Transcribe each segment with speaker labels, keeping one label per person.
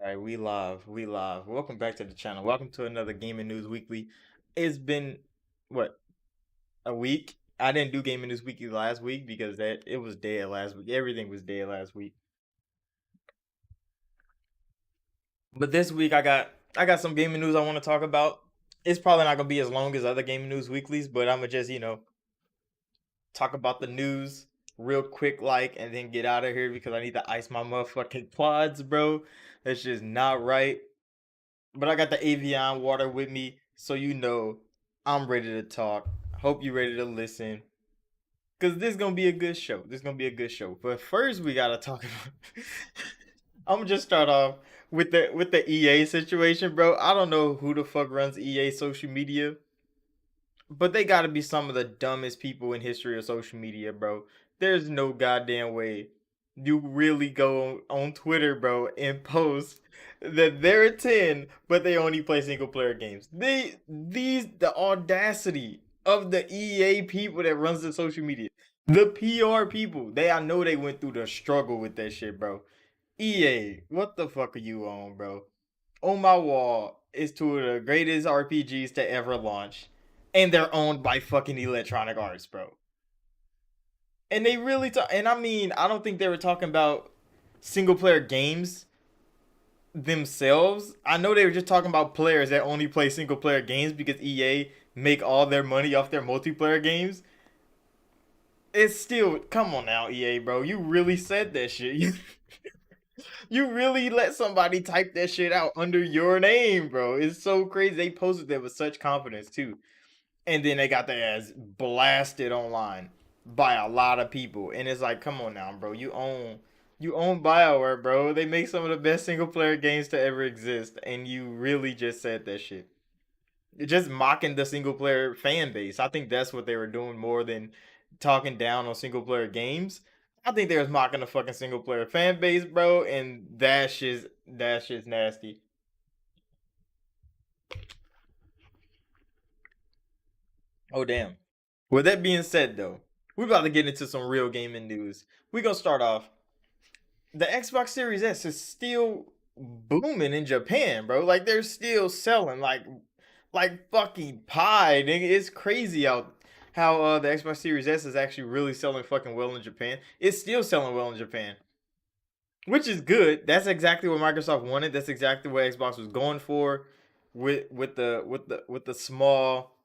Speaker 1: All right, we live. We live. Welcome back to the channel. Welcome to another Gaming News Weekly. It's been what, a week? I didn't do Gaming News Weekly last week because that it was dead last week. Everything was dead last week. But this week I got some gaming news I want to talk about. It's probably not gonna be as long as other Gaming News Weeklies, but I'm gonna just talk about the news real quick, and then get out of here because I need to ice my motherfucking quads, bro. That's just not right. But I got the Avion water with me, so I'm ready to talk. Hope you ready to listen. Cause this is gonna be a good show. This is gonna be a good show. But first we gotta talk about I'm gonna just start off with the EA situation, bro. I don't know who the fuck runs EA social media, but they gotta be some of the dumbest people in history of social media, bro. There's no goddamn way you really go on Twitter, bro, and post that they're a 10, but they only play single player games. The audacity of the EA people that runs the social media. The PR people. I know they went through the struggle with that shit, bro. EA, what the fuck are you on, bro? On My Wall is two of the greatest RPGs to ever launch, and they're owned by fucking Electronic Arts, bro. And they really talk. And I mean, I don't think they were talking about single player games themselves. I know they were just talking about players that only play single player games because EA make all their money off their multiplayer games. It's still, come on now, EA, bro. You really said that shit. You really let somebody type that shit out under your name, bro. It's so crazy. They posted that with such confidence too, and then they got their ass blasted online by a lot of people. And it's like, come on now, bro. You own BioWare, bro. They make some of the best single player games to ever exist, and you really just said that shit. Just mocking the single player fan base. I think that's what they were doing more than talking down on single player games. I think they was mocking the fucking single player fan base, bro, and that shit's nasty. Oh damn. With that being said though, we're about to get into some real gaming news. We're gonna start off. The Xbox Series S is still booming in Japan, bro. Like they're still selling like fucking pie, nigga. It's crazy out how the Xbox Series S is actually really selling fucking well in Japan. It's still selling well in Japan, which is good. That's exactly what Microsoft wanted. That's exactly what Xbox was going for, with the small,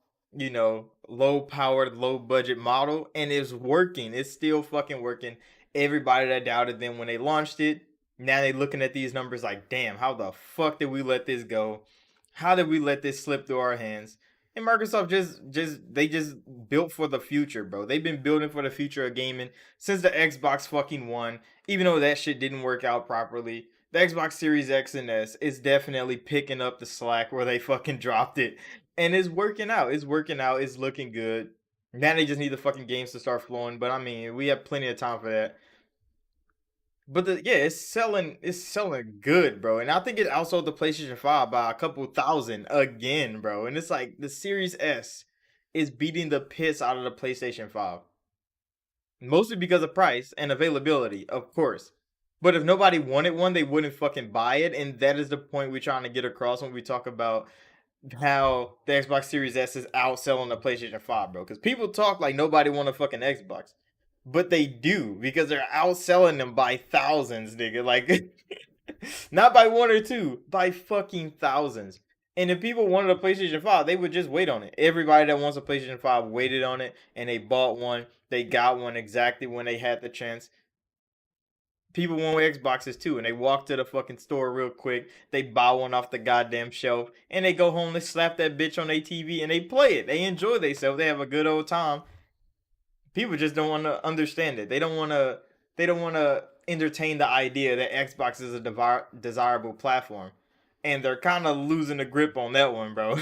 Speaker 1: low powered, low budget model, and it's working. It's still fucking working. Everybody that doubted them when they launched it, now they looking at these numbers like, damn, how the fuck did we let this go? How did we let this slip through our hands? And Microsoft just built for the future, bro. They've been building for the future of gaming since the Xbox fucking One, even though that shit didn't work out properly. The Xbox Series X and S is definitely picking up the slack where they fucking dropped it. And it's working out. It's working out. It's looking good. Now they just need the fucking games to start flowing. But I mean, we have plenty of time for that. But yeah, it's selling good, bro. And I think it outsold the PlayStation 5 by a couple thousand again, bro. And it's like the Series S is beating the piss out of the PlayStation 5. Mostly because of price and availability, of course. But if nobody wanted one, they wouldn't fucking buy it. And that is the point we're trying to get across when we talk about how the Xbox Series S is outselling the PlayStation 5, bro. Because people talk like nobody want a fucking Xbox. But they do, because they're outselling them by thousands, nigga. Like, not by one or two, by fucking thousands. And if people wanted a PlayStation 5, they would just wait on it. Everybody that wants a PlayStation 5 waited on it and they bought one. They got one exactly when they had the chance. People want Xboxes too, and they walk to the fucking store real quick. They buy one off the goddamn shelf, and they go home. They slap that bitch on their TV, and they play it. They enjoy themselves. They have a good old time. People just don't want to understand it. They don't want to. They don't want to entertain the idea that Xbox is a desirable platform, and they're kind of losing the grip on that one, bro.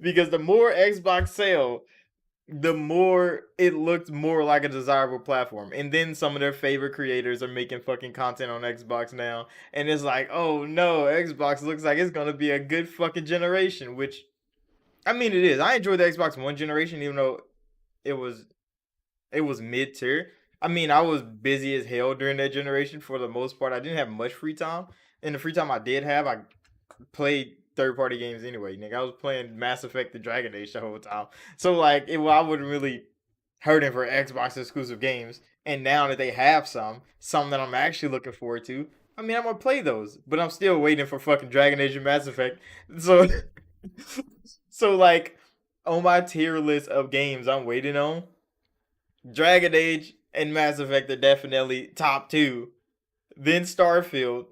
Speaker 1: Because the more Xbox sell, the more it looked more like a desirable platform. And then some of their favorite creators are making fucking content on Xbox now. And it's like, oh no, Xbox looks like it's gonna be a good fucking generation, which I mean it is. I enjoyed the Xbox One generation, even though it was it was mid tier. I mean, I was busy as hell during that generation for the most part. I didn't have much free time. And the free time I did have, I played third party games anyway. Nigga, I was playing Mass Effect the Dragon Age the whole time. So like I wasn't really hurting for Xbox exclusive games. And now that they have some that I'm actually looking forward to, I mean I'm gonna play those. But I'm still waiting for fucking Dragon Age and Mass Effect. So so like on my tier list of games I'm waiting on, Dragon Age and Mass Effect are definitely top two. Then Starfield,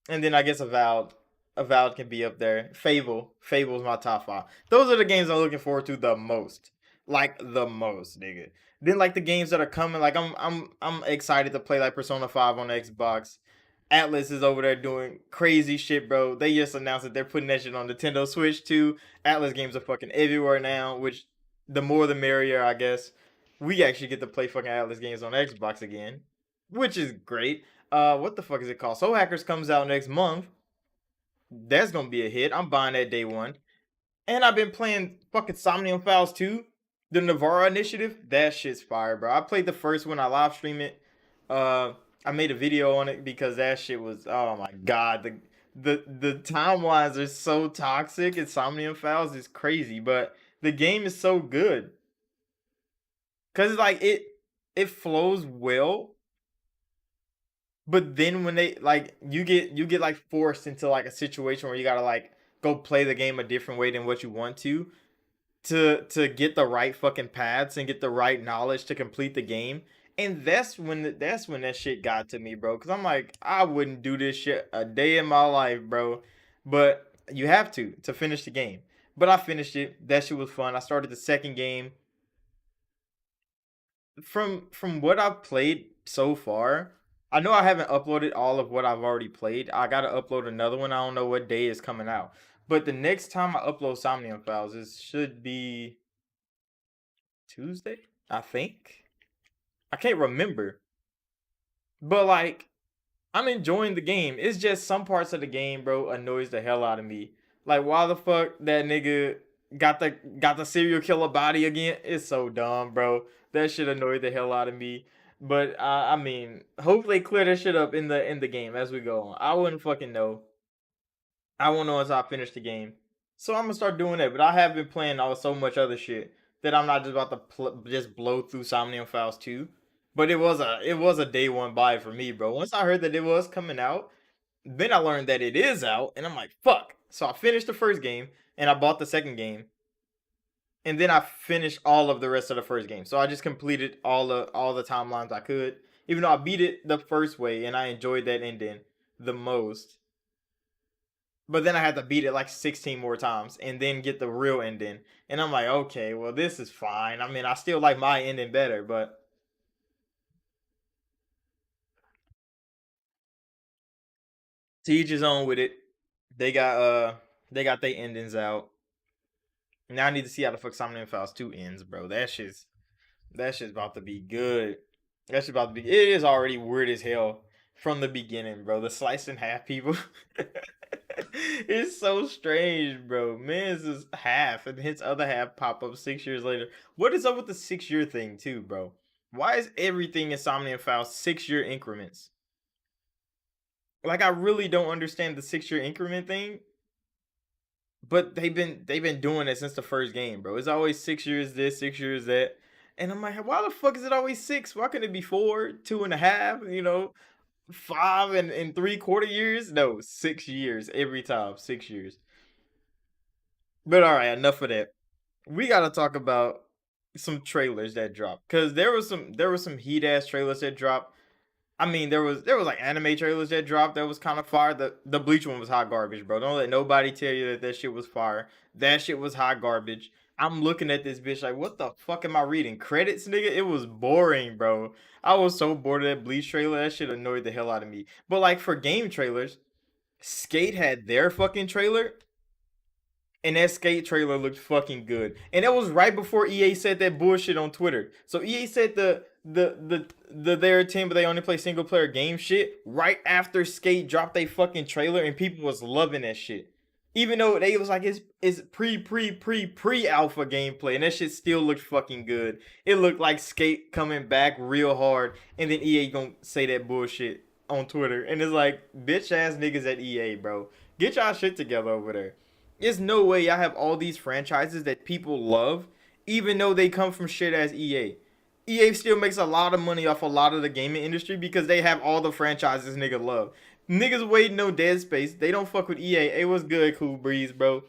Speaker 1: and then I guess Avowed. Avowed can be up there. Fable's my top five. Those are the games I'm looking forward to the most. Like the most, nigga. Then like the games that are coming, like I'm excited to play like Persona 5 on Xbox. Atlas is over there doing crazy shit, bro. They just announced that they're putting that shit on Nintendo Switch too. Atlas games are fucking everywhere now, which the more the merrier, I guess. We actually get to play fucking Atlas games on Xbox again, which is great. What the fuck is it called? Soul Hackers comes out next month. That's gonna be a hit. I'm buying that day one. And I've been playing fucking Somnium Files 2, the Navarro Initiative. That shit's fire, bro. I played the first one. I live stream it. I made a video on it because that shit was, oh my god. The timelines are so toxic. And Somnium Files is crazy, but the game is so good because like it flows well. But then when they like you get like forced into like a situation where you gotta like go play the game a different way than what you want to get the right fucking paths and get the right knowledge to complete the game. And that's when that shit got to me, bro. Cause I'm like, I wouldn't do this shit a day in my life, bro. But you have to finish the game. But I finished it. That shit was fun. I started the second game. From what I've played so far, I know I haven't uploaded all of what I've already played. I gotta upload another one. I don't know what day is coming out. But the next time I upload Somnium Files, it should be Tuesday, I think. I can't remember. But like I'm enjoying the game. It's just some parts of the game, bro, annoys the hell out of me. Like why the fuck that nigga got the serial killer body again? It's so dumb, bro. That shit annoyed the hell out of me. But I mean, hopefully they clear that shit up in the game as we go on. I wouldn't fucking know. I won't know until I finish the game. So I'm gonna start doing that. But I have been playing all so much other shit that I'm not just about to just blow through Somnium Files 2. But it was a day one buy for me, bro. Once I heard that it was coming out, then I learned that it is out, and I'm like, fuck. So I finished the first game, and I bought the second game, and then I finished all of the rest of the first game. So I just completed all the timelines I could, even though I beat it the first way, and I enjoyed that ending the most. But then I had to beat it like 16 more times, and then get the real ending. And I'm like, okay, well this is fine. I mean, I still like my ending better, but to each his own with it. They got uh they got their endings out. Now I need to see how the fuck Somnium Files 2 ends, bro. That shit's about to be good. That shit's about to be, it is already weird as hell from the beginning, bro. The slice and half people. It's so strange, bro. Man's is half and his other half pop up 6 years later. What is up with the 6 year thing too, bro? Why is everything in Somnium Files 6 year increments? Like I really don't understand the 6 year increment thing. But they've been doing it since the first game, bro. It's always 6 years this, 6 years that. And I'm like, why the fuck is it always six? Why couldn't it be four, 2.5, 5 and 3/4 years? No, 6 years every time. 6 years. But all right, enough of that. We gotta talk about some trailers that dropped. Cause there was some heat ass trailers that dropped. I mean, there was like anime trailers that dropped that was kind of fire. The Bleach one was hot garbage, bro. Don't let nobody tell you that shit was fire. That shit was hot garbage. I'm looking at this bitch like, what the fuck am I reading? Credits, nigga? It was boring, bro. I was so bored of that Bleach trailer. That shit annoyed the hell out of me. But like for game trailers, Skate had their fucking trailer, and that Skate trailer looked fucking good. And that was right before EA said that bullshit on Twitter. So EA said the their team, but they only play single player game shit right after Skate dropped a fucking trailer, and people was loving that shit. Even though they was like it's pre alpha gameplay, and that shit still looked fucking good. It looked like Skate coming back real hard, and then EA gonna say that bullshit on Twitter, and it's like bitch ass niggas at EA, bro, get y'all shit together over there. There's no way y'all have all these franchises that people love, even though they come from shit as EA. EA still makes a lot of money off a lot of the gaming industry because they have all the franchises nigga love. Niggas waiting on Dead Space. They don't fuck with EA. It was good, Cool Breeze, bro.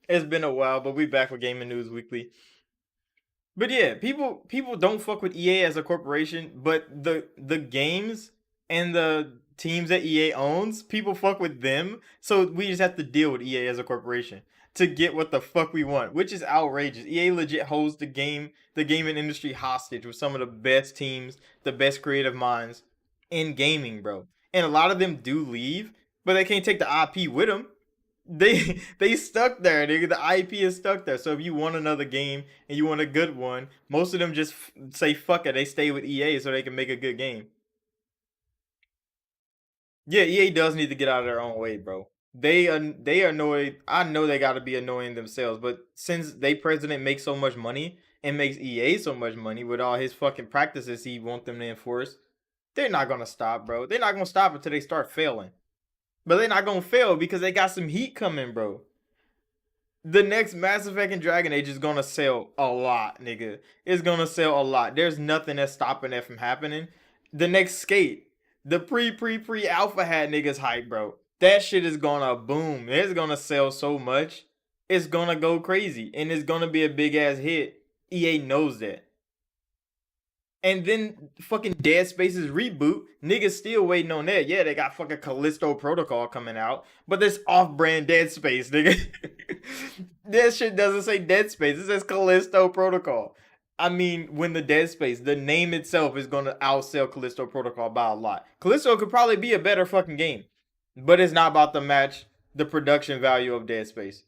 Speaker 1: It's been a while, but we back with Gaming News Weekly. But yeah, people don't fuck with EA as a corporation, but the games and the teams that EA owns, people fuck with them. So we just have to deal with EA as a corporation to get what the fuck we want, which is outrageous. EA legit holds the gaming industry hostage with some of the best teams, the best creative minds in gaming, bro. And a lot of them do leave, but they can't take the IP with them. They stuck there, nigga. The IP is stuck there. So if you want another game and you want a good one, most of them just say fuck it. They stay with EA so they can make a good game. Yeah, EA does need to get out of their own way, bro. They annoy. I know they got to be annoying themselves, but since they president makes so much money and makes EA so much money with all his fucking practices he want them to enforce, they're not gonna stop, bro. They're not gonna stop until they start failing. But they're not gonna fail because they got some heat coming, bro. The next Mass Effect and Dragon Age is gonna sell a lot, nigga. It's gonna sell a lot. There's nothing that's stopping that from happening. The next Skate, the pre alpha had niggas hype, bro. That shit is gonna boom. It's gonna sell so much. It's gonna go crazy, and it's gonna be a big ass hit. EA knows that. And then fucking Dead Space's reboot, niggas still waiting on that. Yeah, they got fucking Callisto Protocol coming out, but this off-brand Dead Space, nigga. That shit doesn't say Dead Space. It says Callisto Protocol. I mean, when the Dead Space, the name itself is gonna outsell Callisto Protocol by a lot. Callisto could probably be a better fucking game, but it's not about to match the production value of Dead Space.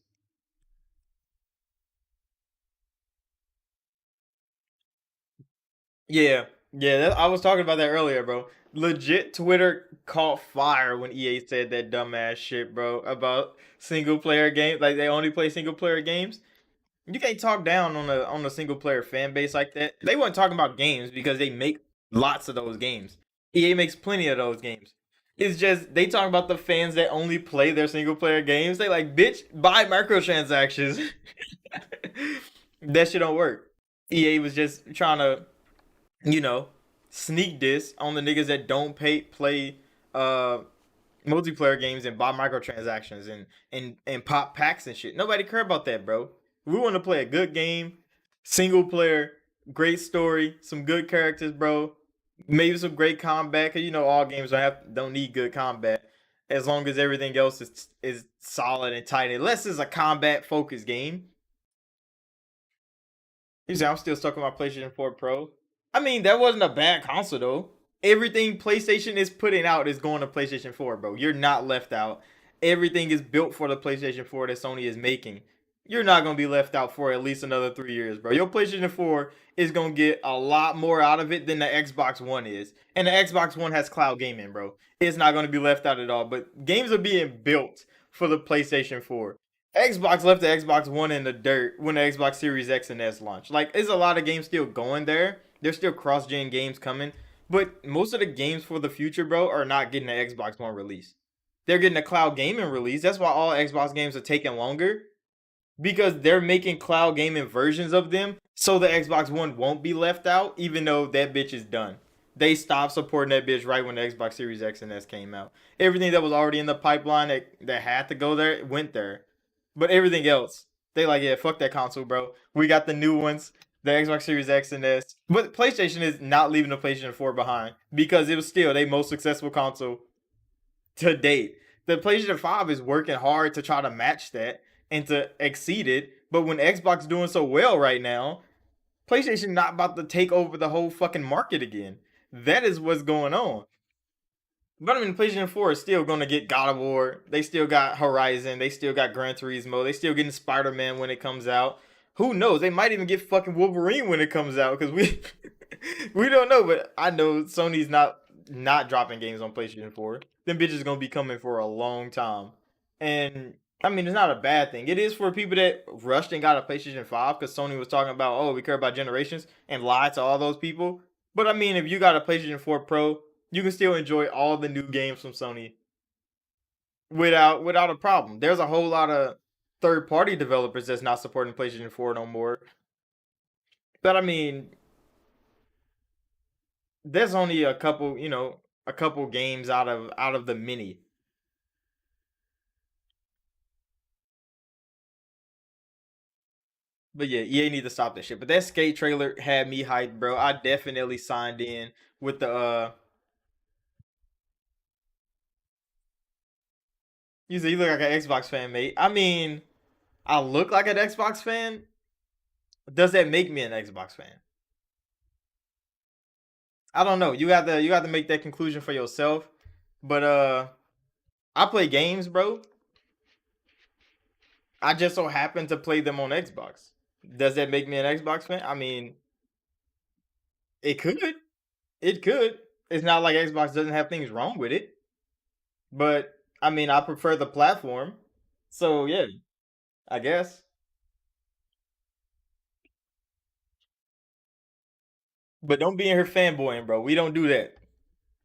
Speaker 1: Yeah, yeah. I was talking about that earlier, bro. Legit, Twitter caught fire when EA said that dumbass shit, bro, about single player games. Like they only play single player games. You can't talk down on a single player fan base like that. They weren't talking about games because they make lots of those games. EA makes plenty of those games. It's just they talk about the fans that only play their single player games. They like, bitch, buy microtransactions. That shit don't work. EA was just trying to you know, sneak this on the niggas that don't play uh multiplayer games and buy microtransactions and pop packs and shit. Nobody care about that, bro. We want to play a good game, single player, great story, some good characters, bro. Maybe some great combat, cause you know all games don't need good combat as long as everything else is solid and tight. Unless it's a combat focused game, you see, I'm still stuck with my PlayStation 4 Pro. I mean, that wasn't a bad console though. Everything PlayStation is putting out is going to PlayStation 4, bro. You're not left out. Everything is built for the PlayStation 4 that Sony is making. You're not gonna be left out for at least another 3 years, bro. Your PlayStation 4 is gonna get a lot more out of it than the Xbox One is. And the Xbox One has cloud gaming, bro. It's not gonna be left out at all. But games are being built for the PlayStation 4. Xbox left the Xbox One in the dirt when the Xbox Series X and S launched. Like, there's a lot of games still going there. There's still cross-gen games coming, but most of the games for the future, bro, are not getting an Xbox One release. They're getting a cloud gaming release. That's why all Xbox games are taking longer because they're making cloud gaming versions of them so the Xbox One won't be left out, even though that bitch is done. They stopped supporting that bitch right when the Xbox Series X and S came out. Everything that was already in the pipeline that had to go there went there. But everything else, they like, yeah, fuck that console, bro. We got the new ones, the Xbox Series X and S. But PlayStation is not leaving the PlayStation 4 behind because it was still their most successful console to date. The PlayStation 5 is working hard to try to match that and to exceed it. But when Xbox doing so well right now, PlayStation not about to take over the whole fucking market again. That is what's going on. But I mean, PlayStation 4 is still going to get God of War. They still got Horizon. They still got Gran Turismo. They still getting Spider Man when it comes out. Who knows? They might even get fucking Wolverine when it comes out because we we don't know. But I know Sony's not dropping games on PlayStation 4. Them bitches gonna be coming for a long time. And I mean, it's not a bad thing. It is for people that rushed and got a PlayStation 5 because Sony was talking about, oh, we care about generations and lied to all those people. But I mean, if you got a PlayStation 4 Pro, you can still enjoy all the new games from Sony without a problem. There's a whole lot of third party developers that's not supporting PlayStation 4 no more. But I mean, there's only a couple, a couple games out of the many. But yeah, EA need to stop that shit. But that skate trailer had me hyped, bro. I definitely signed in with the you say you look like an Xbox fan, mate. I mean, I look like an Xbox fan. Does that make me an Xbox fan? I don't know. You got to make that conclusion for yourself. But I play games, bro. I just so happen to play them on Xbox. Does that make me an Xbox fan? I mean, it could. It could. It's not like Xbox doesn't have things wrong with it. But I mean, I prefer the platform. So yeah, I guess. But don't be in here fanboying, bro. We don't do that.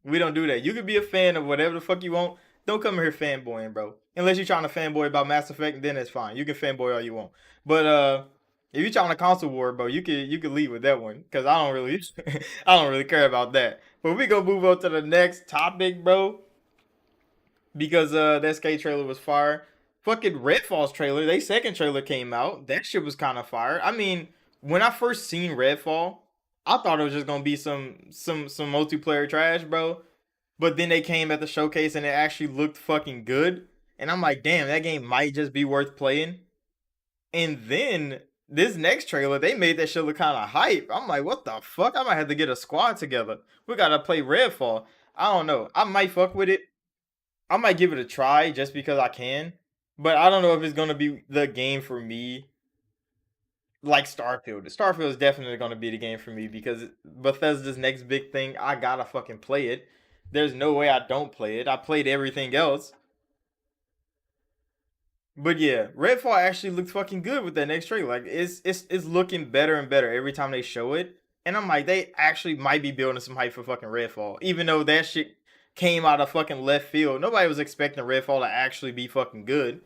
Speaker 1: We don't do that. You could be a fan of whatever the fuck you want. Don't come here fanboying, bro. Unless you're trying to fanboy about Mass Effect, then it's fine. You can fanboy all you want. But if you're trying to console war, bro, you could leave with that one. Cause I don't really I don't really care about that. But we gonna move on to the next topic, bro. Because that skate trailer was fire. Fucking Redfall's trailer, they second trailer came out. That shit was kind of fire. I mean, when I first seen Redfall, I thought it was just gonna be some multiplayer trash, bro. But then they came at the showcase and it actually looked fucking good. And I'm like, damn, that game might just be worth playing. And then this next trailer, they made that shit look kind of hype. I'm like, what the fuck? I might have to get a squad together. We gotta play Redfall. I don't know. I might fuck with it. I might give it a try just because I can. But I don't know if it's gonna be the game for me like Starfield. Starfield is definitely gonna be the game for me because Bethesda's next big thing. I gotta fucking play it. There's no way I don't play it. I played everything else. But yeah, Redfall actually looked fucking good with that next trailer. Like it's looking better and better every time they show it. And I'm like, they actually might be building some hype for fucking Redfall. Even though that shit came out of fucking left field. Nobody was expecting Redfall to actually be fucking good.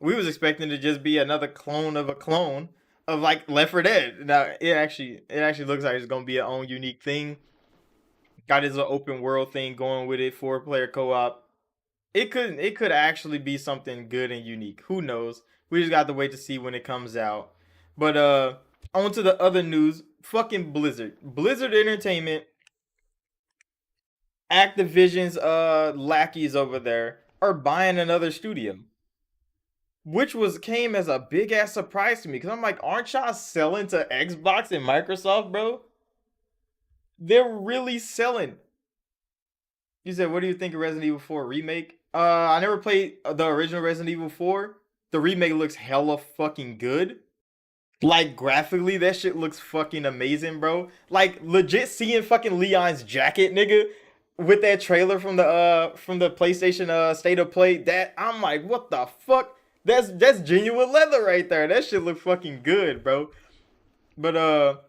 Speaker 1: We was expecting to just be another clone of a clone of like Left 4 Dead. Now it actually looks like it's gonna be its own unique thing. Got his open world thing going with it, 4-player co-op. It could actually be something good and unique. Who knows? We just got to wait to see when it comes out. But on to the other news. Fucking Blizzard. Blizzard Entertainment, Activision's lackeys over there are buying another studio. Which was came as a big ass surprise to me. Cause I'm like, aren't y'all selling to Xbox and Microsoft, bro? They're really selling. You said, what do you think of Resident Evil 4 remake? I never played the original Resident Evil 4. The remake looks hella fucking good. Like graphically, that shit looks fucking amazing, bro. Like legit seeing fucking Leon's jacket, nigga, with that trailer from the PlayStation State of Play. That I'm like, what the fuck? That's genuine leather right there. That shit look fucking good, bro. But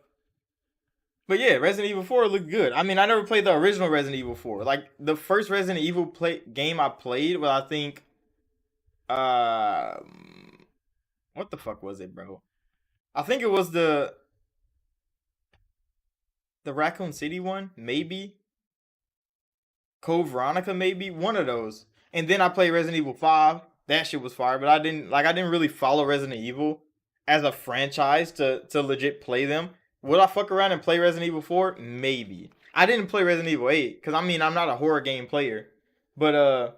Speaker 1: but yeah, Resident Evil 4 looked good. I mean, I never played the original Resident Evil 4. Like the first Resident Evil game I played was I think uh what the fuck was it, bro? I think it was the Raccoon City one, maybe. Code Veronica, maybe. One of those. And then I played Resident Evil 5. That shit was fire, but I didn't really follow Resident Evil as a franchise to legit play them. Would I fuck around and play Resident Evil 4? Maybe. I didn't play Resident Evil 8 cuz I mean, I'm not a horror game player. But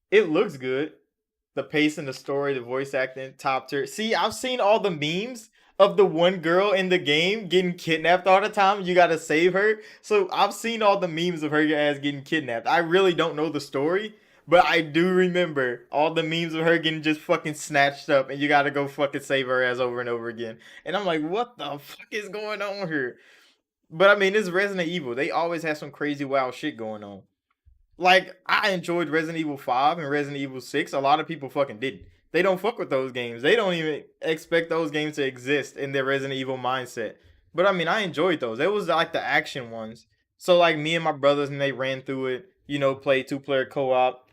Speaker 1: it looks good. The pace and the story, the voice acting, top tier. See, I've seen all the memes of the one girl in the game getting kidnapped all the time. You gotta save her. So I've seen all the memes of her ass getting kidnapped. I really don't know the story, but I do remember all the memes of her getting just fucking snatched up, and you gotta go fucking save her ass over and over again. And I'm like, what the fuck is going on here? But I mean, this Resident Evil. They always have some crazy wild shit going on. Like I enjoyed Resident Evil 5 and Resident Evil 6. A lot of people fucking didn't. They don't fuck with those games. They don't even expect those games to exist in their Resident Evil mindset. But I mean, I enjoyed those. It was like the action ones. So like me and my brothers and they ran through it, play two-player co-op.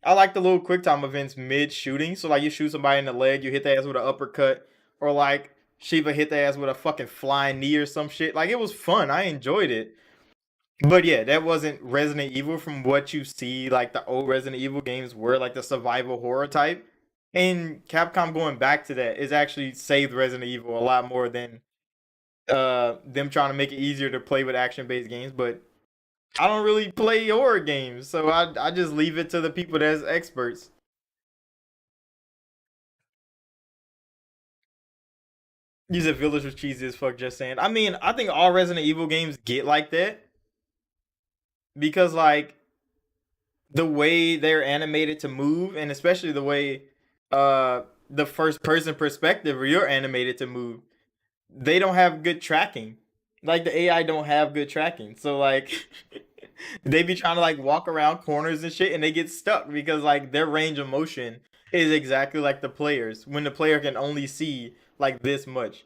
Speaker 1: I like the little quick time events mid shooting. So like you shoot somebody in the leg, you hit their ass with an uppercut, or like Shiva hit their ass with a fucking flying knee or some shit. Like it was fun. I enjoyed it. But yeah, that wasn't Resident Evil from what you see. Like the old Resident Evil games were like the survival horror type. And Capcom going back to that is actually saved Resident Evil a lot more than them trying to make it easier to play with action based games. But I don't really play horror games, so I just leave it to the people that's experts. You said Village was cheesy as fuck. Just saying. I mean, I think all Resident Evil games get like that because like the way they're animated to move, and especially the way the first person perspective where you're animated to move, they don't have good tracking. Like the AI don't have good tracking. So like they be trying to like walk around corners and shit and they get stuck because like their range of motion is exactly like the players when the player can only see like this much.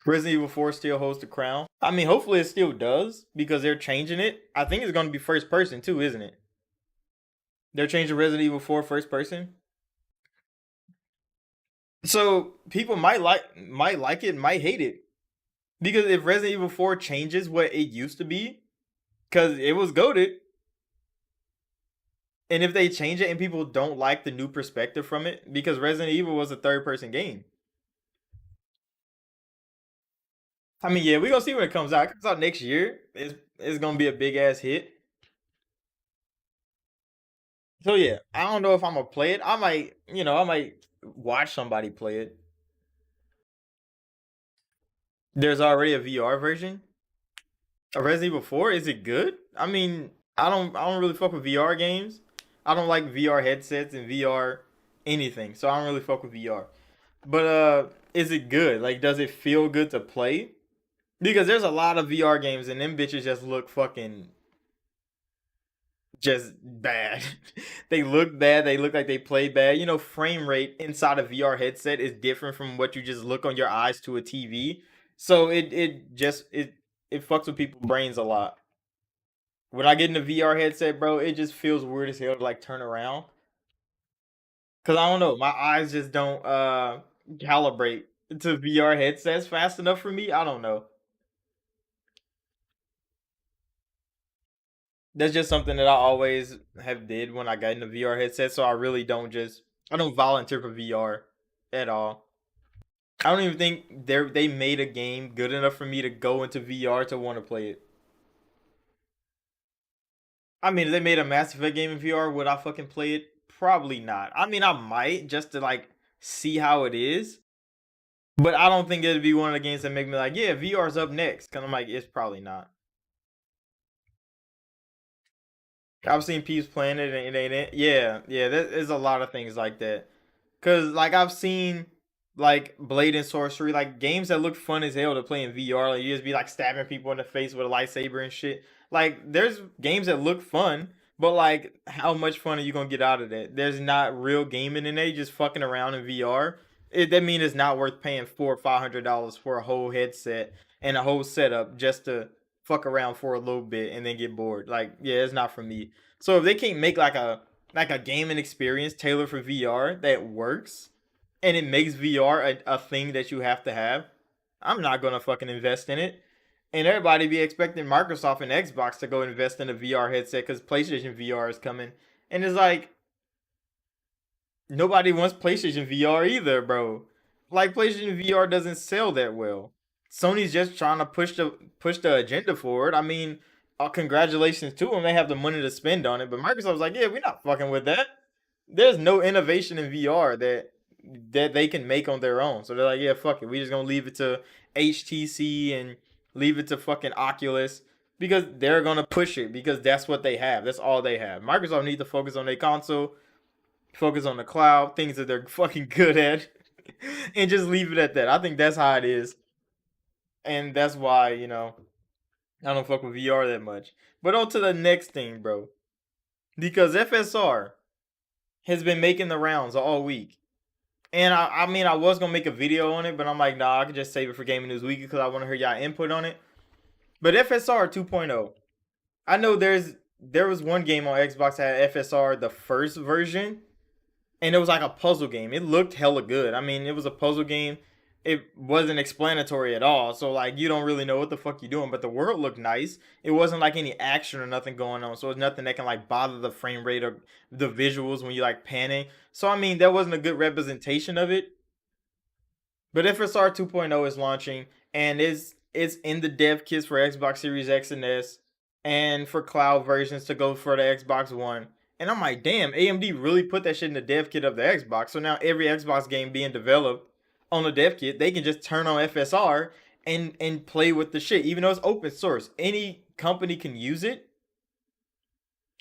Speaker 1: Resident Evil 4 still holds the crown. I mean, hopefully it still does because they're changing it. I think it's going to be first person too, isn't it? They're changing Resident Evil 4 first person. So people might like it, might hate it. Because if Resident Evil 4 changes what it used to be, because it was goated, and if they change it and people don't like the new perspective from it, because Resident Evil was a third person game. I mean, yeah, we're gonna see when it comes out. It comes out next year. It's gonna be a big ass hit. So yeah, I don't know if I'm gonna play it. I might watch somebody play it. There's already a VR version. A Resident Evil 4, is it good? I mean, I don't really fuck with VR games. I don't like VR headsets and VR anything. So I don't really fuck with VR. But is it good? Like does it feel good to play? Because there's a lot of VR games and them bitches just look fucking just bad. They look bad. They look like they play bad. Frame rate inside a VR headset is different from what you just look on your eyes to a TV. So it fucks with people's brains a lot. When I get in the VR headset, bro, it just feels weird as hell to like turn around. Cause I don't know, my eyes just don't calibrate to VR headsets fast enough for me. I don't know. That's just something that I always have did when I got into VR headset. So I really I don't volunteer for VR at all. I don't even think they made a game good enough for me to go into VR to want to play it. I mean, if they made a Mass Effect game in VR, would I fucking play it? Probably not. I mean, I might just to like see how it is, but I don't think it'd be one of the games that make me like, yeah, VR's up next. Cause I'm like, it's probably not. I've seen peeps playing it and it ain't it. Yeah, yeah, there's a lot of things like that. Cause like I've seen like Blade and Sorcery, like games that look fun as hell to play in VR. Like you just be like stabbing people in the face with a lightsaber and shit. Like there's games that look fun, but like how much fun are you gonna get out of that? There's not real gaming in there. You just fucking around in VR. That means it's not worth paying $400 or $500 for a whole headset and a whole setup just to fuck around for a little bit and then get bored. Like yeah, it's not for me. So if they can't make like a gaming experience tailored for VR that works and it makes VR a thing that you have to have, I'm not gonna fucking invest in it. And everybody be expecting Microsoft and Xbox to go invest in a VR headset because PlayStation VR is coming. And it's like nobody wants PlayStation VR either, bro. Like PlayStation VR doesn't sell that well. Sony's just trying to push the agenda forward. I mean, congratulations to them. They have the money to spend on it. But Microsoft's like, yeah, we're not fucking with that. There's no innovation in VR that they can make on their own. So they're like, yeah, fuck it. We just gonna leave it to HTC and leave it to fucking Oculus because they're gonna push it because that's what they have. That's all they have. Microsoft needs to focus on their console, focus on the cloud, things that they're fucking good at, and just leave it at that. I think that's how it is, and that's why I don't fuck with VR that much. But on to the next thing, bro. Because FSR has been making the rounds all week. And I mean, I was gonna make a video on it, but I'm like, nah, I could just save it for Gaming News Weekly because I want to hear y'all input on it. But FSR 2.0, I know there was one game on Xbox that had FSR the first version, and it was like a puzzle game. It looked hella good. I mean, it was a puzzle game. It wasn't explanatory at all, so like you don't really know what the fuck you're doing. But the world looked nice. It wasn't like any action or nothing going on, so it's nothing that can like bother the frame rate or the visuals when you like panning. So I mean, that wasn't a good representation of it. But FSR 2.0 is launching, and it's in the dev kits for Xbox Series X and S, and for cloud versions to go for the Xbox One. And I'm like, damn, AMD really put that shit in the dev kit of the Xbox. So now every Xbox game being developed on the dev kit, they can just turn on FSR and play with the shit, even though it's open source. Any company can use it.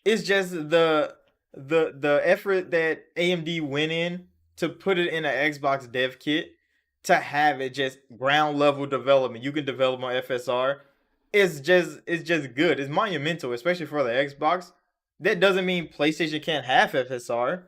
Speaker 1: It's just the effort that AMD went in to put it in an Xbox dev kit to have it just ground level development. You can develop on FSR. It's just good. It's monumental, especially for the Xbox. That doesn't mean PlayStation can't have FSR.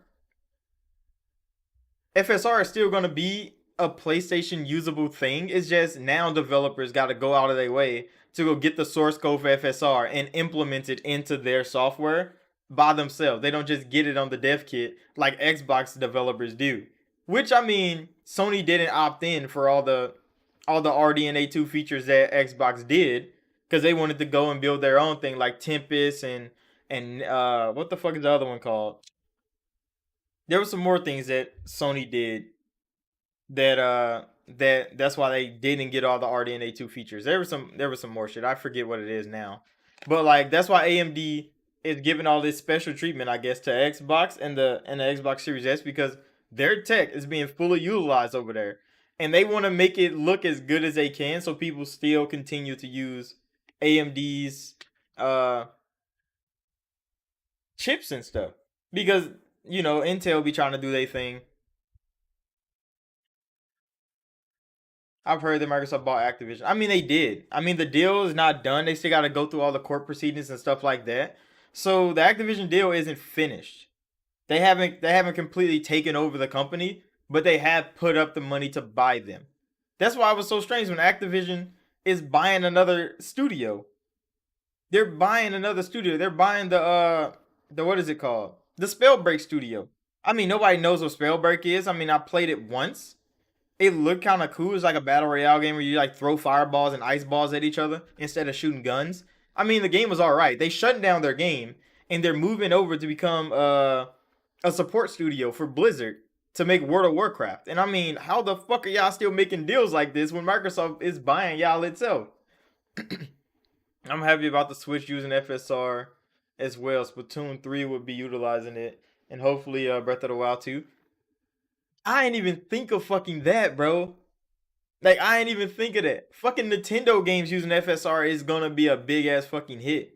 Speaker 1: FSR is still going to be a PlayStation usable thing. It's just now developers got to go out of their way to go get the source code for FSR and implement it into their software by themselves. They don't just get it on the dev kit like Xbox developers do. Which I mean, Sony didn't opt in for all the RDNA2 features that Xbox did because they wanted to go and build their own thing like Tempest and what the fuck is the other one called? There were some more things that Sony did that's why they didn't get all the RDNA2 features. There was some more shit. I forget what it is now. But like that's why AMD is giving all this special treatment, I guess, to Xbox and the Xbox Series S because their tech is being fully utilized over there. And they want to make it look as good as they can so people still continue to use AMD's uh chips and stuff. Because, Intel be trying to do their thing. I've heard that Microsoft bought Activision. I mean, they did. I mean, the deal is not done. They still got to go through all the court proceedings and stuff like that. So the Activision deal isn't finished. They haven't completely taken over the company, but they have put up the money to buy them. That's why it was so strange when Activision is buying another studio. They're buying another studio. They're buying the what is it called? The Spellbreak studio. I mean, nobody knows what Spellbreak is. I mean, I played it once. It looked kind of cool. It's like a battle royale game where you like throw fireballs and ice balls at each other instead of shooting guns. I mean, the game was all right. They shut down their game and they're moving over to become a support studio for Blizzard to make World of Warcraft. And I mean, how the fuck are y'all still making deals like this when Microsoft is buying y'all itself? I'm happy about the Switch using FSR as well. Splatoon 3 would be utilizing it, and hopefully Breath of the Wild 2. I ain't even think of fucking that, bro. Like I ain't even think of that. Fucking Nintendo games using FSR is gonna be a big ass fucking hit.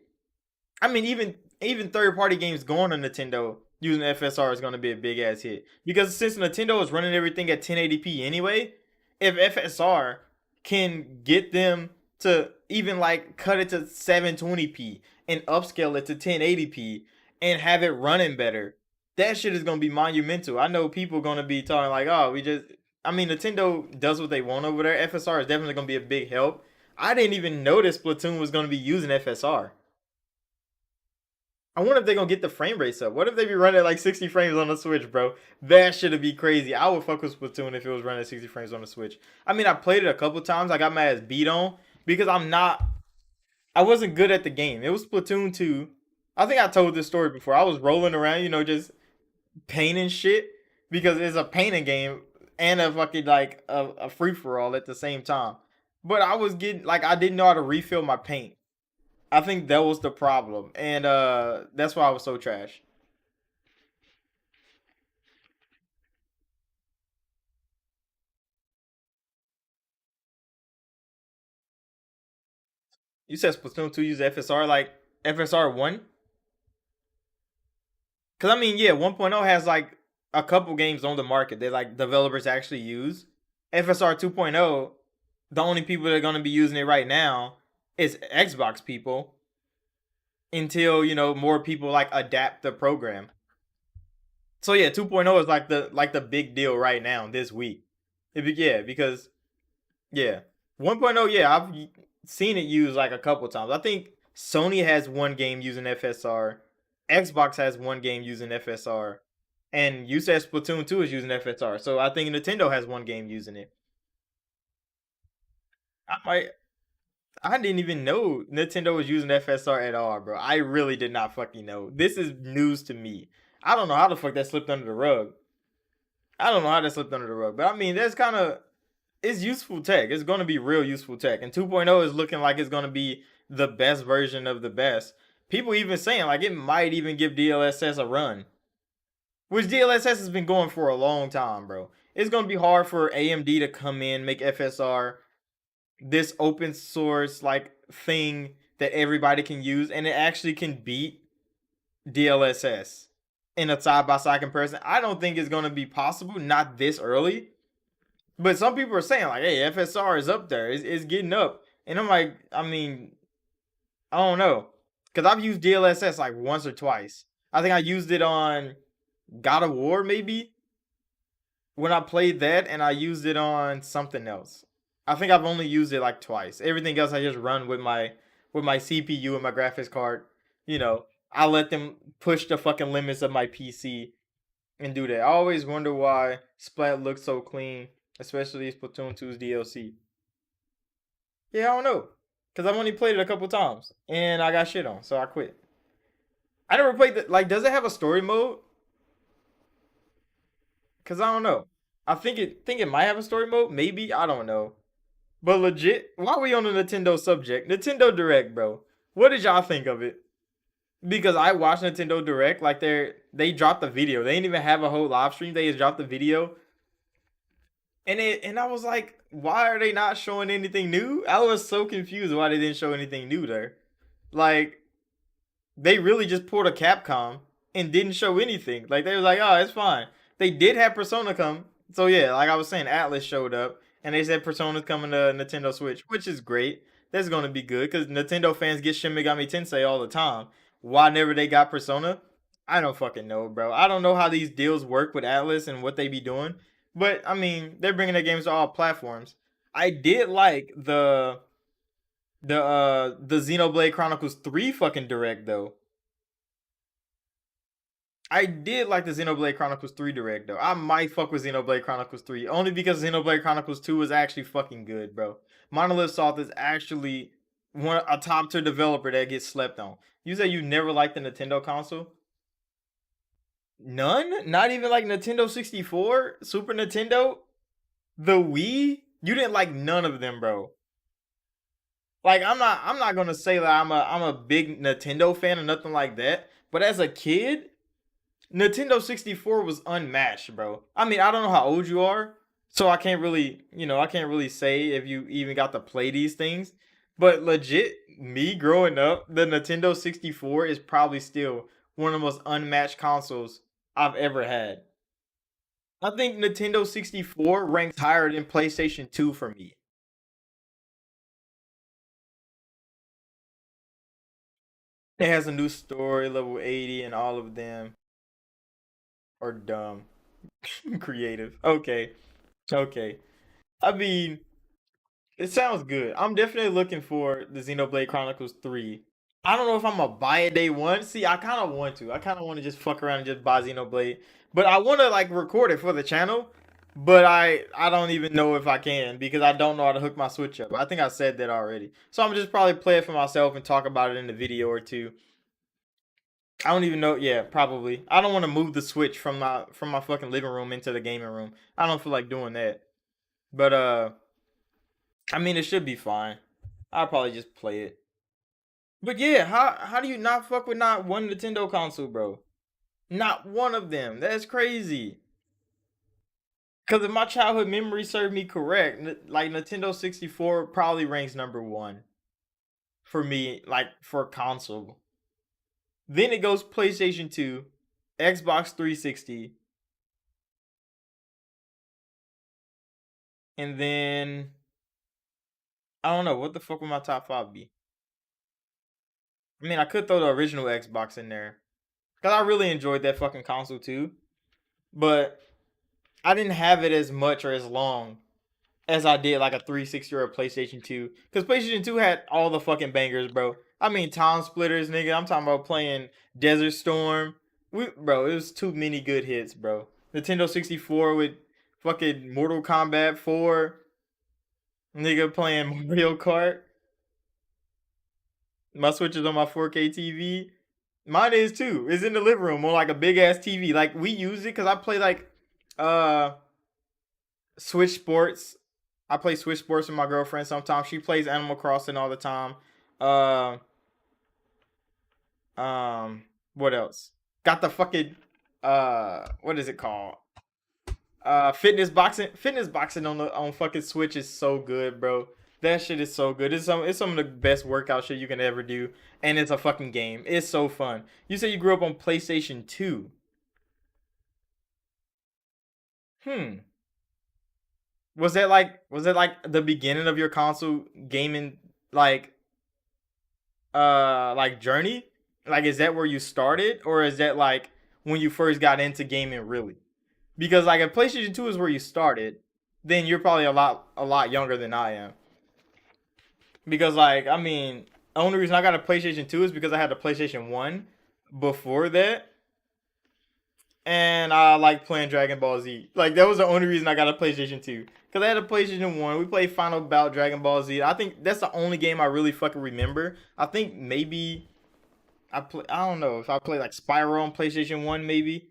Speaker 1: I mean, even third party games going on Nintendo using FSR is gonna be a big ass hit because since Nintendo is running everything at 1080p anyway, if FSR can get them to even like cut it to 720p and upscale it to 1080p and have it running better, that shit is gonna be monumental. I know people gonna be talking like, oh, we just. I mean, Nintendo does what they want over there. FSR is definitely gonna be a big help. I didn't even notice Splatoon was gonna be using FSR. I wonder if they're gonna get the frame rates up. What if they be running at like 60 frames on the Switch, bro? That should be crazy. I would fuck with Splatoon if it was running at 60 frames on the Switch. I mean, I played it a couple times. I got my ass beat on because I wasn't good at the game. It was Splatoon 2. I think I told this story before. I was rolling around, just painting shit because it's a painting game and a fucking like a free for all at the same time. But I was getting like I didn't know how to refill my paint. I think that was the problem, and that's why I was so trash. You said Splatoon 2 use FSR like FSR 1? Because I mean, yeah, 1.0 has like a couple games on the market that like developers actually use. FSR 2.0, the only people that are going to be using it right now It's Xbox people until more people like adapt the program. So yeah, 2.0 is like the big deal right now this week. Yeah, because yeah, 1.0, yeah, I've seen it used like a couple times. I think Sony has one game using FSR, Xbox has one game using FSR, and you said Splatoon 2 is using FSR. So I think Nintendo has one game using it. I might I didn't even know Nintendo was using FSR at all, bro. I really did not fucking know. This is news to me. I don't know how the fuck that slipped under the rug. I don't know how that slipped under the rug, but I mean, that's kind of it's useful tech. It's going to be real useful tech, and 2.0 is looking like it's going to be the best version of the best. People even saying like it might even give DLSS a run, which DLSS has been going for a long time, bro. It's going to be hard for AMD to come in, make FSR this open source like thing that everybody can use, and it actually can beat DLSS in a side by side comparison. I don't think it's going to be possible, not this early. But some people are saying like, "Hey, FSR is up there. It's getting up," and I'm like, I mean, I don't know, because I've used DLSS like once or twice. I think I used it on God of War maybe when I played that, and I used it on something else. I think I've only used it like twice. Everything else I just run with my CPU and my graphics card. You know, I let them push the fucking limits of my PC and do that. I always wonder why Splat looks so clean, especially Splatoon 2's DLC. Yeah, I don't know. Cause I've only played it a couple times and I got shit on, so I quit. I never played the like. Does it have a story mode? Cause I don't know. I think it might have a story mode. Maybe I don't know. But legit, while we on the Nintendo subject, Nintendo Direct, bro. What did y'all think of it? Because I watched Nintendo Direct, like they dropped the video. They didn't even have a whole live stream. They just dropped the video, and I was like, why are they not showing anything new? I was so confused why they didn't show anything new there. Like they really just pulled a Capcom and didn't show anything. Like they was like, oh, it's fine. They did have Persona come, so yeah, like I was saying, Atlas showed up and they said Persona's coming to Nintendo Switch, which is great. That's gonna be good because Nintendo fans get Shin Megami Tensei all the time. Why never they got Persona? I don't fucking know, bro. I don't know how these deals work with Atlas and what they be doing, but I mean, they're bringing their games to all platforms. I did like the Xenoblade Chronicles 3 fucking direct though. I did like the Xenoblade Chronicles 3 direct though. I might fuck with Xenoblade Chronicles 3 only because Xenoblade Chronicles 2 is actually fucking good, bro. Monolith Soft is actually a top tier developer that gets slept on. You say you never liked the Nintendo console? None? Not even like Nintendo 64, Super Nintendo, the Wii? You didn't like none of them, bro. Like I'm not gonna say that I'm a big Nintendo fan or nothing like that. But as a kid, Nintendo 64 was unmatched, bro. I mean, I don't know how old you are, so I can't really say if you even got to play these things. But legit, me growing up, the Nintendo 64 is probably still one of the most unmatched consoles I've ever had. I think Nintendo 64 ranks higher than PlayStation 2 for me. It has a new story, level 80, and all of them are dumb. Creative. Okay. Okay. I mean, it sounds good. I'm definitely looking for the Xenoblade Chronicles 3. I don't know if I'm gonna buy it day one. See, I kind of want to. I kind of want to just fuck around and just buy Xenoblade, but I want to like record it for the channel. But I don't even know if I can because I don't know how to hook my Switch up. I think I said that already. So I'm just probably play it for myself and talk about it in the video or two. I don't even know. Yeah, probably. I don't want to move the Switch from my fucking living room into the gaming room. I don't feel like doing that. But I mean, it should be fine. I'll probably just play it. But yeah, how do you not fuck with not one Nintendo console, bro? Not one of them. That's crazy. Cause if my childhood memory served me correct, like Nintendo 64 probably ranks number one for me, like for console. Then it goes PlayStation 2, Xbox 360, and then I don't know what the fuck would my top five be. I mean, I could throw the original Xbox in there because I really enjoyed that fucking console too. But I didn't have it as much or as long as I did like a 360 or a PlayStation 2. Because PlayStation 2 had all the fucking bangers, bro. I mean, Time Splitters, nigga. I'm talking about playing Desert Storm. Bro, it was too many good hits, bro. Nintendo 64 with fucking Mortal Kombat 4. Nigga playing Mario Kart. My Switch is on my 4K TV. Mine is too. It's in the living room on like a big ass TV. Like we use it because I play like uh Switch Sports. I play Switch Sports with my girlfriend sometimes. She plays Animal Crossing all the time. Uh, what else? Got the fucking what is it called? Fitness boxing. Fitness boxing on fucking Switch is so good, bro. That shit is so good. It's some of the best workout shit you can ever do, and it's a fucking game. It's so fun. You say you grew up on PlayStation 2. Hmm. Was that like the beginning of your console gaming like journey? Like is that where you started or is that like when you first got into gaming really? Because like if PlayStation 2 is where you started, then you're probably a lot younger than I am. Because like I mean, the only reason I got a PlayStation 2 is because I had a PlayStation 1 before that and I like playing Dragon Ball Z. Like that was the only reason I got a PlayStation 2. Cause I had a PlayStation 1. We played Final Bout Dragon Ball Z. I think that's the only game I really fucking remember. I think maybe I don't know if I played like Spyro on PlayStation 1 maybe.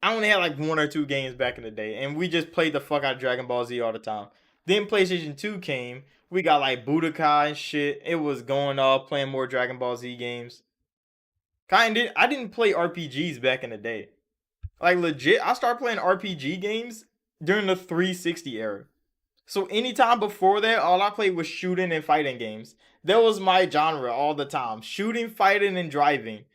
Speaker 1: I only had like one or two games back in the day, and we just played the fuck out of Dragon Ball Z all the time. Then PlayStation 2 came. We got like Budokai and shit. It was going off playing more Dragon Ball Z games. Kinda. I didn't play RPGs back in the day. Like legit, I started playing RPG games during the 360 era. So anytime before that, all I played was shooting and fighting games. That was my genre all the time. Shooting, fighting, and driving.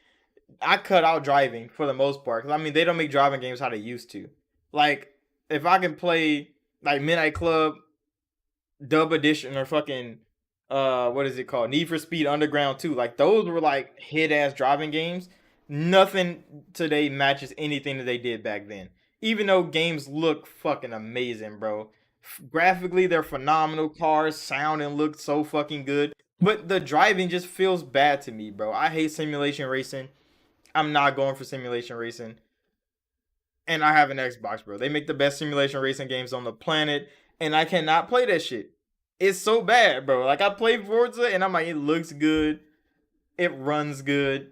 Speaker 1: I cut out driving for the most part. Cause I mean they don't make driving games how they used to. Like if I can play like Midnight Club, Dub Edition, or fucking what is it called? Need for Speed Underground 2. Like those were like hit ass driving games. Nothing today matches anything that they did back then. Even though games look fucking amazing, bro. Graphically, they're phenomenal. Cars sound and look so fucking good. But the driving just feels bad to me, bro. I hate simulation racing. I'm not going for simulation racing. And I have an Xbox, bro. They make the best simulation racing games on the planet, and I cannot play that shit. It's so bad, bro. Like I play Forza, and I'm like, it looks good, it runs good,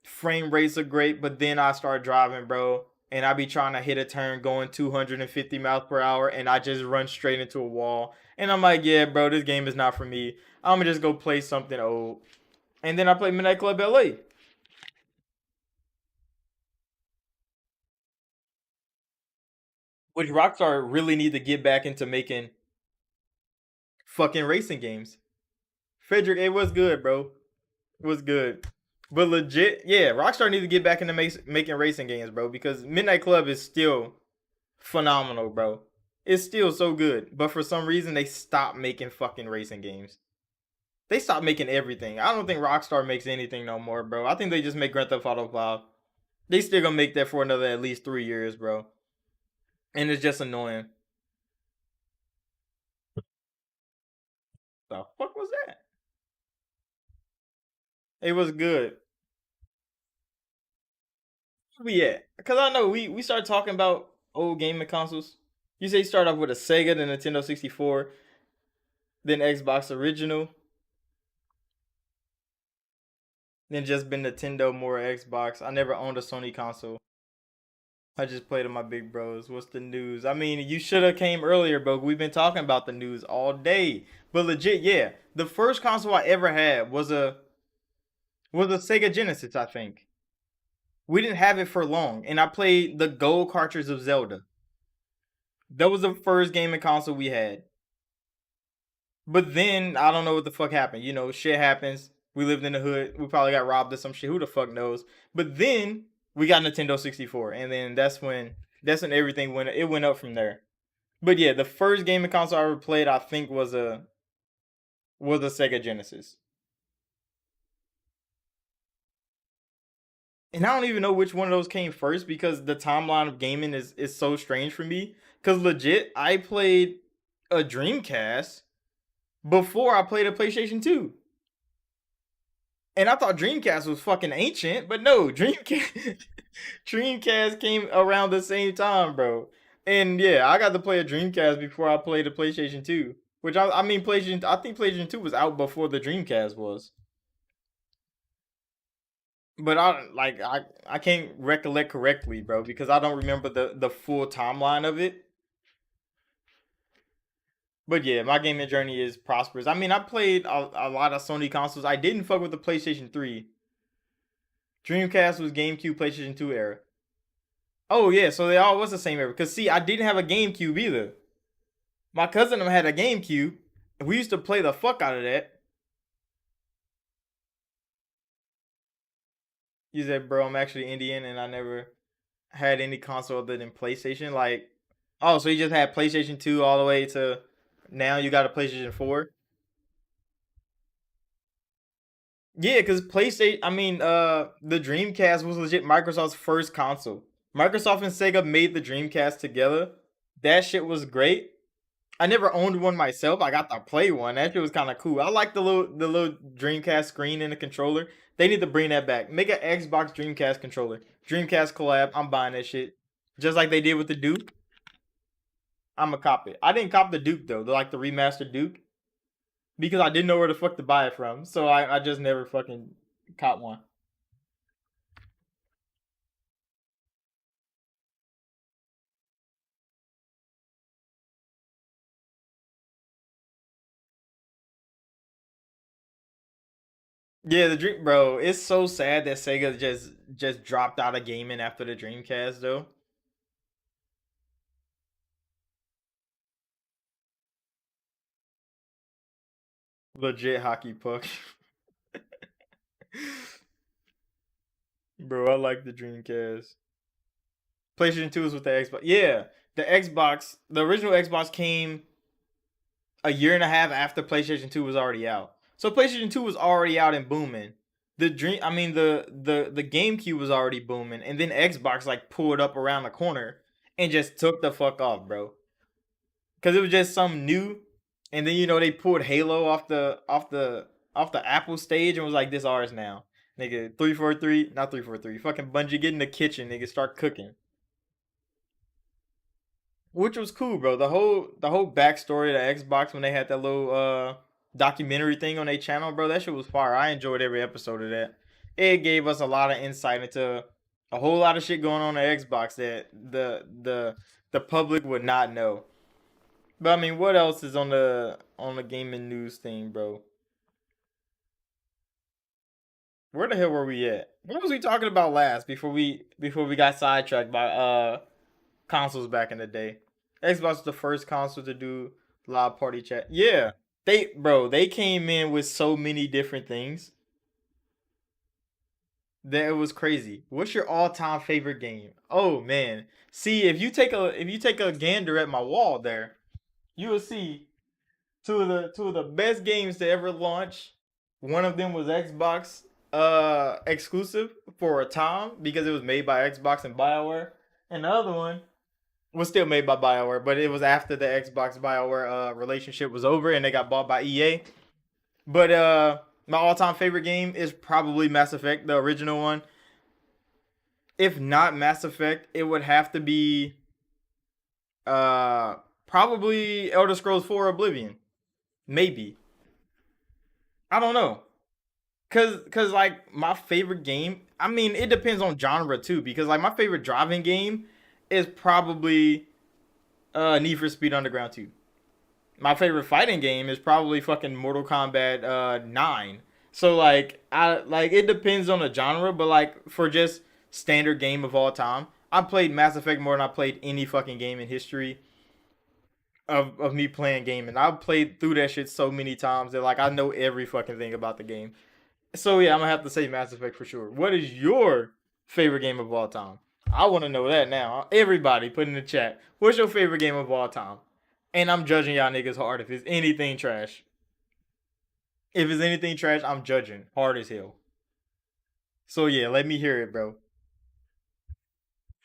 Speaker 1: frame rates are great, but then I start driving, bro, and I be trying to hit a turn going 250 miles per hour, and I just run straight into a wall. And I'm like, yeah, bro, this game is not for me. I'm gonna just go play something old. And then I play Midnight Club LA, which Rockstar really need to get back into making fucking racing games. Frederick, it was good, bro. It was good. But legit, yeah, Rockstar need to get back into making racing games, bro, because Midnight Club is still phenomenal, bro. It's still so good. But for some reason, they stopped making fucking racing games. They stopped making everything. I don't think Rockstar makes anything no more, bro. I think they just make Grand Theft Auto 5. They still gonna make that for another at least 3 years, bro. And it's just annoying. The fuck was that? It was good. Where we at? Because I know we started talking about old gaming consoles. You say you start off with a Sega, then Nintendo 64, then Xbox original, then just been Nintendo more Xbox. I never owned a Sony console. I just played with my big bros. What's the news? I mean, you should have came earlier, but we've been talking about the news all day. But legit, yeah, the first console I ever had was a Sega Genesis. I think we didn't have it for long, and I played the gold cartridge of Zelda. That was the first gaming console we had. But then I don't know what the fuck happened. You know, shit happens. We lived in the hood. We probably got robbed or some shit. Who the fuck knows? But then we got Nintendo 64, and then that's when everything went up from there. But yeah, the first gaming console I ever played, I think, was a Sega Genesis. And I don't even know which one of those came first because the timeline of gaming is so strange for me. Cause legit, I played a Dreamcast before I played a PlayStation 2. And I thought Dreamcast was fucking ancient, but no, Dreamcast Dreamcast came around the same time, bro. And yeah, I got to play a Dreamcast before I played a PlayStation 2. Which I mean PlayStation I think PlayStation 2 was out before the Dreamcast was. But I can't recollect correctly, bro, because I don't remember the full timeline of it. But yeah, my gaming journey is prosperous. I mean, I played a lot of Sony consoles. I didn't fuck with the PlayStation 3. Dreamcast was GameCube, PlayStation 2 era. Oh yeah, so they all was the same era. Cause see, I didn't have a GameCube either. My cousin had a GameCube. And we used to play the fuck out of that. You said, bro, I'm actually Indian and I never had any console other than PlayStation. Like, oh, so you just had PlayStation 2 all the way to now you got a PlayStation 4? Yeah, because PlayStation, I mean, the Dreamcast was legit Microsoft's first console. Microsoft and Sega made the Dreamcast together. That shit was great. I never owned one myself. I got to play one. That shit was kind of cool. I like the little Dreamcast screen and the controller. They need to bring that back. Make an Xbox Dreamcast controller. Dreamcast collab. I'm buying that shit. Just like they did with the Duke. I'm a cop it. I didn't cop the Duke though. Like the remastered Duke because I didn't know where the fuck to buy it from. So I just never fucking caught one. Yeah, the Dream, bro. It's so sad that Sega just dropped out of gaming after the Dreamcast though. Legit hockey puck. Bro, I like the Dreamcast. PlayStation 2 is with the Xbox. Yeah, the original Xbox came a year and a half after PlayStation 2 was already out. So PlayStation 2 was already out and booming. I mean the GameCube was already booming and then Xbox like pulled up around the corner and just took the fuck off, bro. Cuz it was just something new and then they pulled Halo off the Apple stage and was like this ours now. Nigga, 343, not 343. Fucking Bungie get in the kitchen, nigga, start cooking. Which was cool, bro. The whole backstory of the Xbox when they had that little documentary thing on their channel, bro. That shit was fire. I enjoyed every episode of that. It gave us a lot of insight into a whole lot of shit going on Xbox that the public would not know. But I mean, what else is on the gaming news thing, bro? Where the hell were we at? What was we talking about last before we got sidetracked by consoles back in the day. Xbox was the first console to do live party chat. Yeah. They came in with so many different things that it was crazy. What's your all-time favorite game? Oh man. See, if you take a gander at my wall there, you will see two of the best games to ever launch. One of them was Xbox exclusive for a time because it was made by Xbox and BioWare. And the other one was still made by BioWare, but it was after the Xbox BioWare relationship was over and they got bought by EA. But my all-time favorite game is probably Mass Effect, the original one. If not Mass Effect, it would have to be uh probably Elder Scrolls 4 Oblivion. Maybe. I don't know. Cause like my favorite game, I mean it depends on genre too because like my favorite driving game is probably Need for Speed Underground 2. My favorite fighting game is probably fucking Mortal Kombat 9. So like it depends on the genre, but like for just standard game of all time, I played Mass Effect more than I played any fucking game in history of me playing game, and I've played through that shit so many times that like I know every fucking thing about the game. So yeah, I'm gonna have to say Mass Effect for sure. What is your favorite game of all time? I want to know that now. Everybody, put in the chat. What's your favorite game of all time? And I'm judging y'all niggas hard if it's anything trash. If it's anything trash, I'm judging hard as hell. So yeah, let me hear it, bro.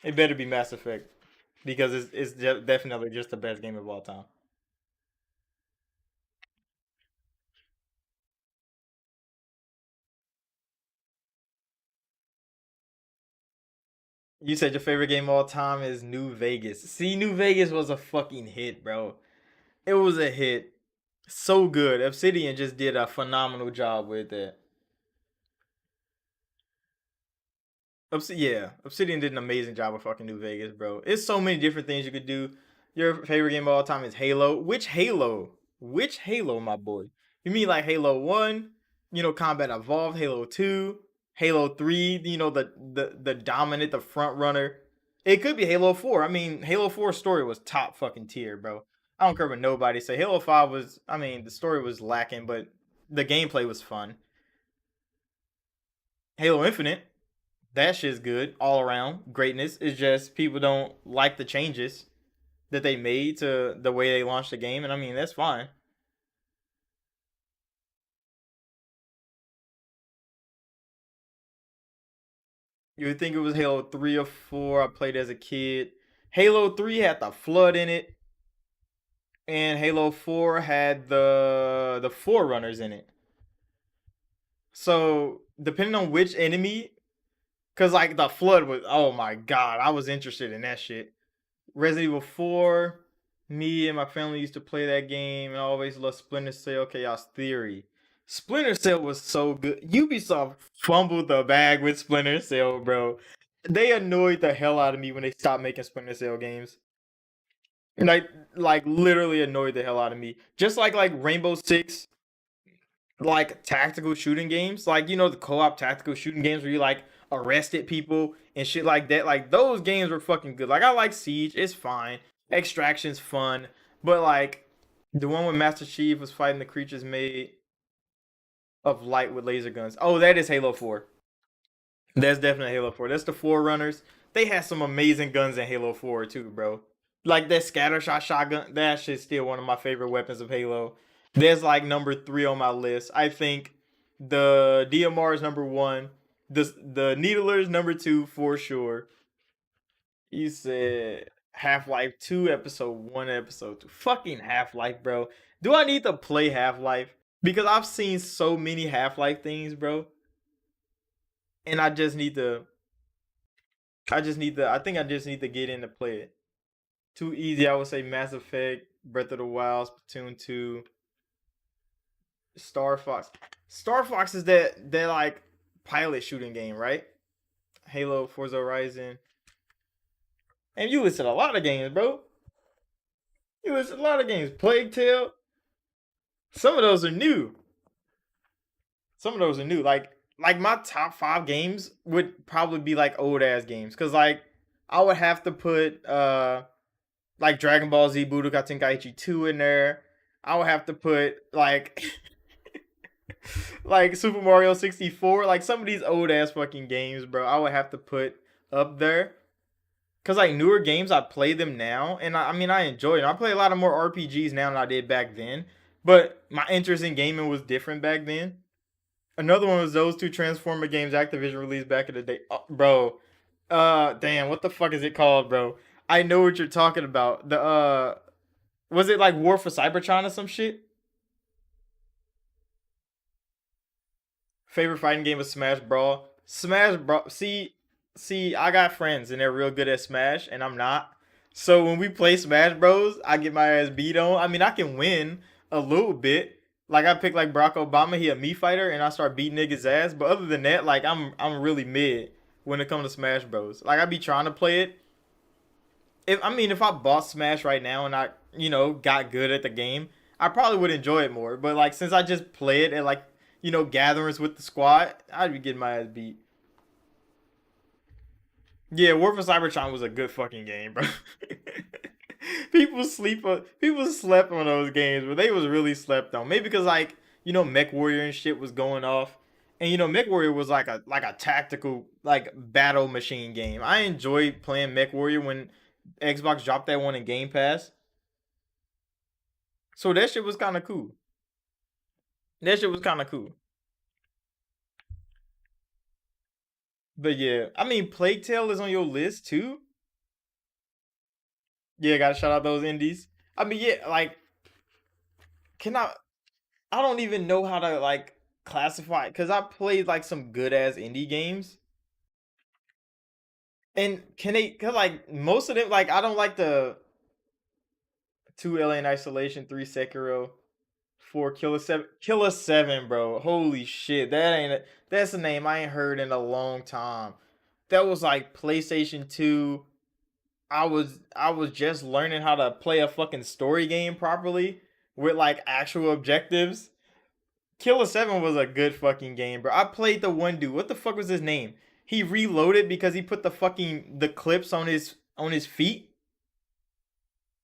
Speaker 1: It better be Mass Effect because it's definitely just the best game of all time. You said your favorite game of all time is New Vegas. See, New Vegas was a fucking hit, bro. It was a hit. So good. Obsidian just did a phenomenal job with it. Yeah, Obsidian did an amazing job of fucking New Vegas, bro. It's so many different things you could do. Your favorite game of all time is Halo. Which Halo? Which Halo, my boy? You mean like Halo 1, Combat Evolved, Halo 2, Halo 3, the dominant, the front runner. It could be Halo 4. I mean, Halo 4's story was top fucking tier, bro. I don't care what nobody say. Halo 5 was, I mean, the story was lacking, but the gameplay was fun. Halo Infinite, that shit's good all around. Greatness. It's just people don't like the changes that they made to the way they launched the game, and I mean that's fine. You would think it was Halo 3 or 4 I played as a kid. Halo 3 had the flood in it, and Halo 4 had the Forerunners in it. So depending on which enemy, cause like the flood was, oh my god, I was interested in that shit. Resident Evil 4, me and my family used to play that game, and I always loved Splinter Cell Chaos Theory. Splinter Cell was so good. Ubisoft fumbled the bag with Splinter Cell, bro. They annoyed the hell out of me when they stopped making Splinter Cell games. And like literally annoyed the hell out of me. Just like Rainbow Six, like tactical shooting games, like the co-op tactical shooting games where you like arrested people and shit like that. Like those games were fucking good. Like I like Siege, it's fine. Extraction's fun, but like the one with Master Chief was fighting the creatures made of light with laser guns. Oh, that is Halo 4. That's definitely Halo 4. That's the Forerunners. They had some amazing guns in Halo 4 too, bro. Like that scatter shot shotgun. That shit's still one of my favorite weapons of Halo. There's like number 3 on my list. I think the DMR is number 1. The Needler is number 2 for sure. You said Half-Life 2, episode 1, episode 2. Fucking Half-Life, bro. Do I need to play Half-Life? Because I've seen so many Half-Life things, bro. And I think I just need to get in to play it. Too easy, I would say Mass Effect, Breath of the Wild, Splatoon 2, Star Fox. Star Fox is that like pilot shooting game, right? Halo, Forza Horizon. And you listed a lot of games, bro. You listed a lot of games. Plague Tale. Some of those are new. Some of those are new. Like my top 5 games would probably be like old ass games. Cause like I would have to put like Dragon Ball Z Budokai Tenkaichi 2 in there. I would have to put like like Super Mario 64, like some of these old ass fucking games, bro. I would have to put up there. Cause like newer games, I play them now, and I mean I enjoy it. I play a lot of more RPGs now than I did back then. But my interest in gaming was different back then. Another one was those two Transformer games Activision released back in the day, bro. Damn, what the fuck is it called, bro? I know what you're talking about. The was it like War for Cybertron or some shit? Favorite fighting game was Smash Brawl. Smash Brawl. See, I got friends and they're real good at Smash, and I'm not. So when we play Smash Bros, I get my ass beat on. I mean, I can win a little bit. Like I pick like Barack Obama, he a me fighter, and I start beating niggas ass. But other than that, like I'm really mid when it comes to Smash Bros. Like I be trying to play it. If I bought Smash right now and I got good at the game, I probably would enjoy it more. But like since I just play it at like gatherings with the squad, I'd be getting my ass beat. Yeah, War for Cybertron was a good fucking game, bro. People slept on those games, but they was really slept on. Maybe because like Mech Warrior and shit was going off, and Mech Warrior was like a tactical like battle machine game. I enjoyed playing Mech Warrior when Xbox dropped that one in Game Pass, so that shit was kind of cool. That shit was kind of cool. But yeah, I mean, Plague Tale is on your list too. Yeah, gotta shout out those indies. I mean, yeah, like, can I don't even know how to like classify because I played like some good ass indie games. And can they? Cause like most of them, like I don't like the two Alien Isolation, three Sekiro, four Killer Seven, bro. Holy shit, that's a name I ain't heard in a long time. That was like PlayStation 2. I was just learning how to play a fucking story game properly with like actual objectives. Killer 7 was a good fucking game, bro. I played the one dude. What the fuck was his name? He reloaded because he put the clips on his feet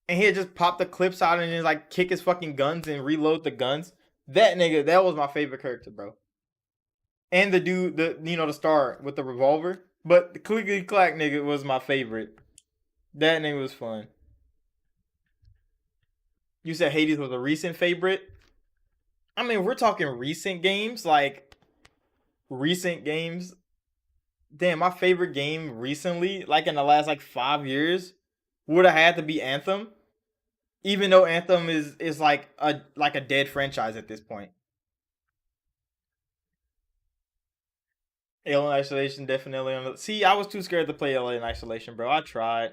Speaker 1: and he had just popped the clips out and then like kick his fucking guns and reload the guns. That nigga, that was my favorite character, bro. And the dude, the star with the revolver. But the clickety clack nigga was my favorite. That nigga was fun. You said Hades was a recent favorite. I mean, we're talking recent games, like recent games. Damn, my favorite game recently, like in the last like 5 years, would have had to be Anthem. Even though Anthem is like a dead franchise at this point. Alien Isolation definitely on the. See, I was too scared to play Alien Isolation, bro. I tried.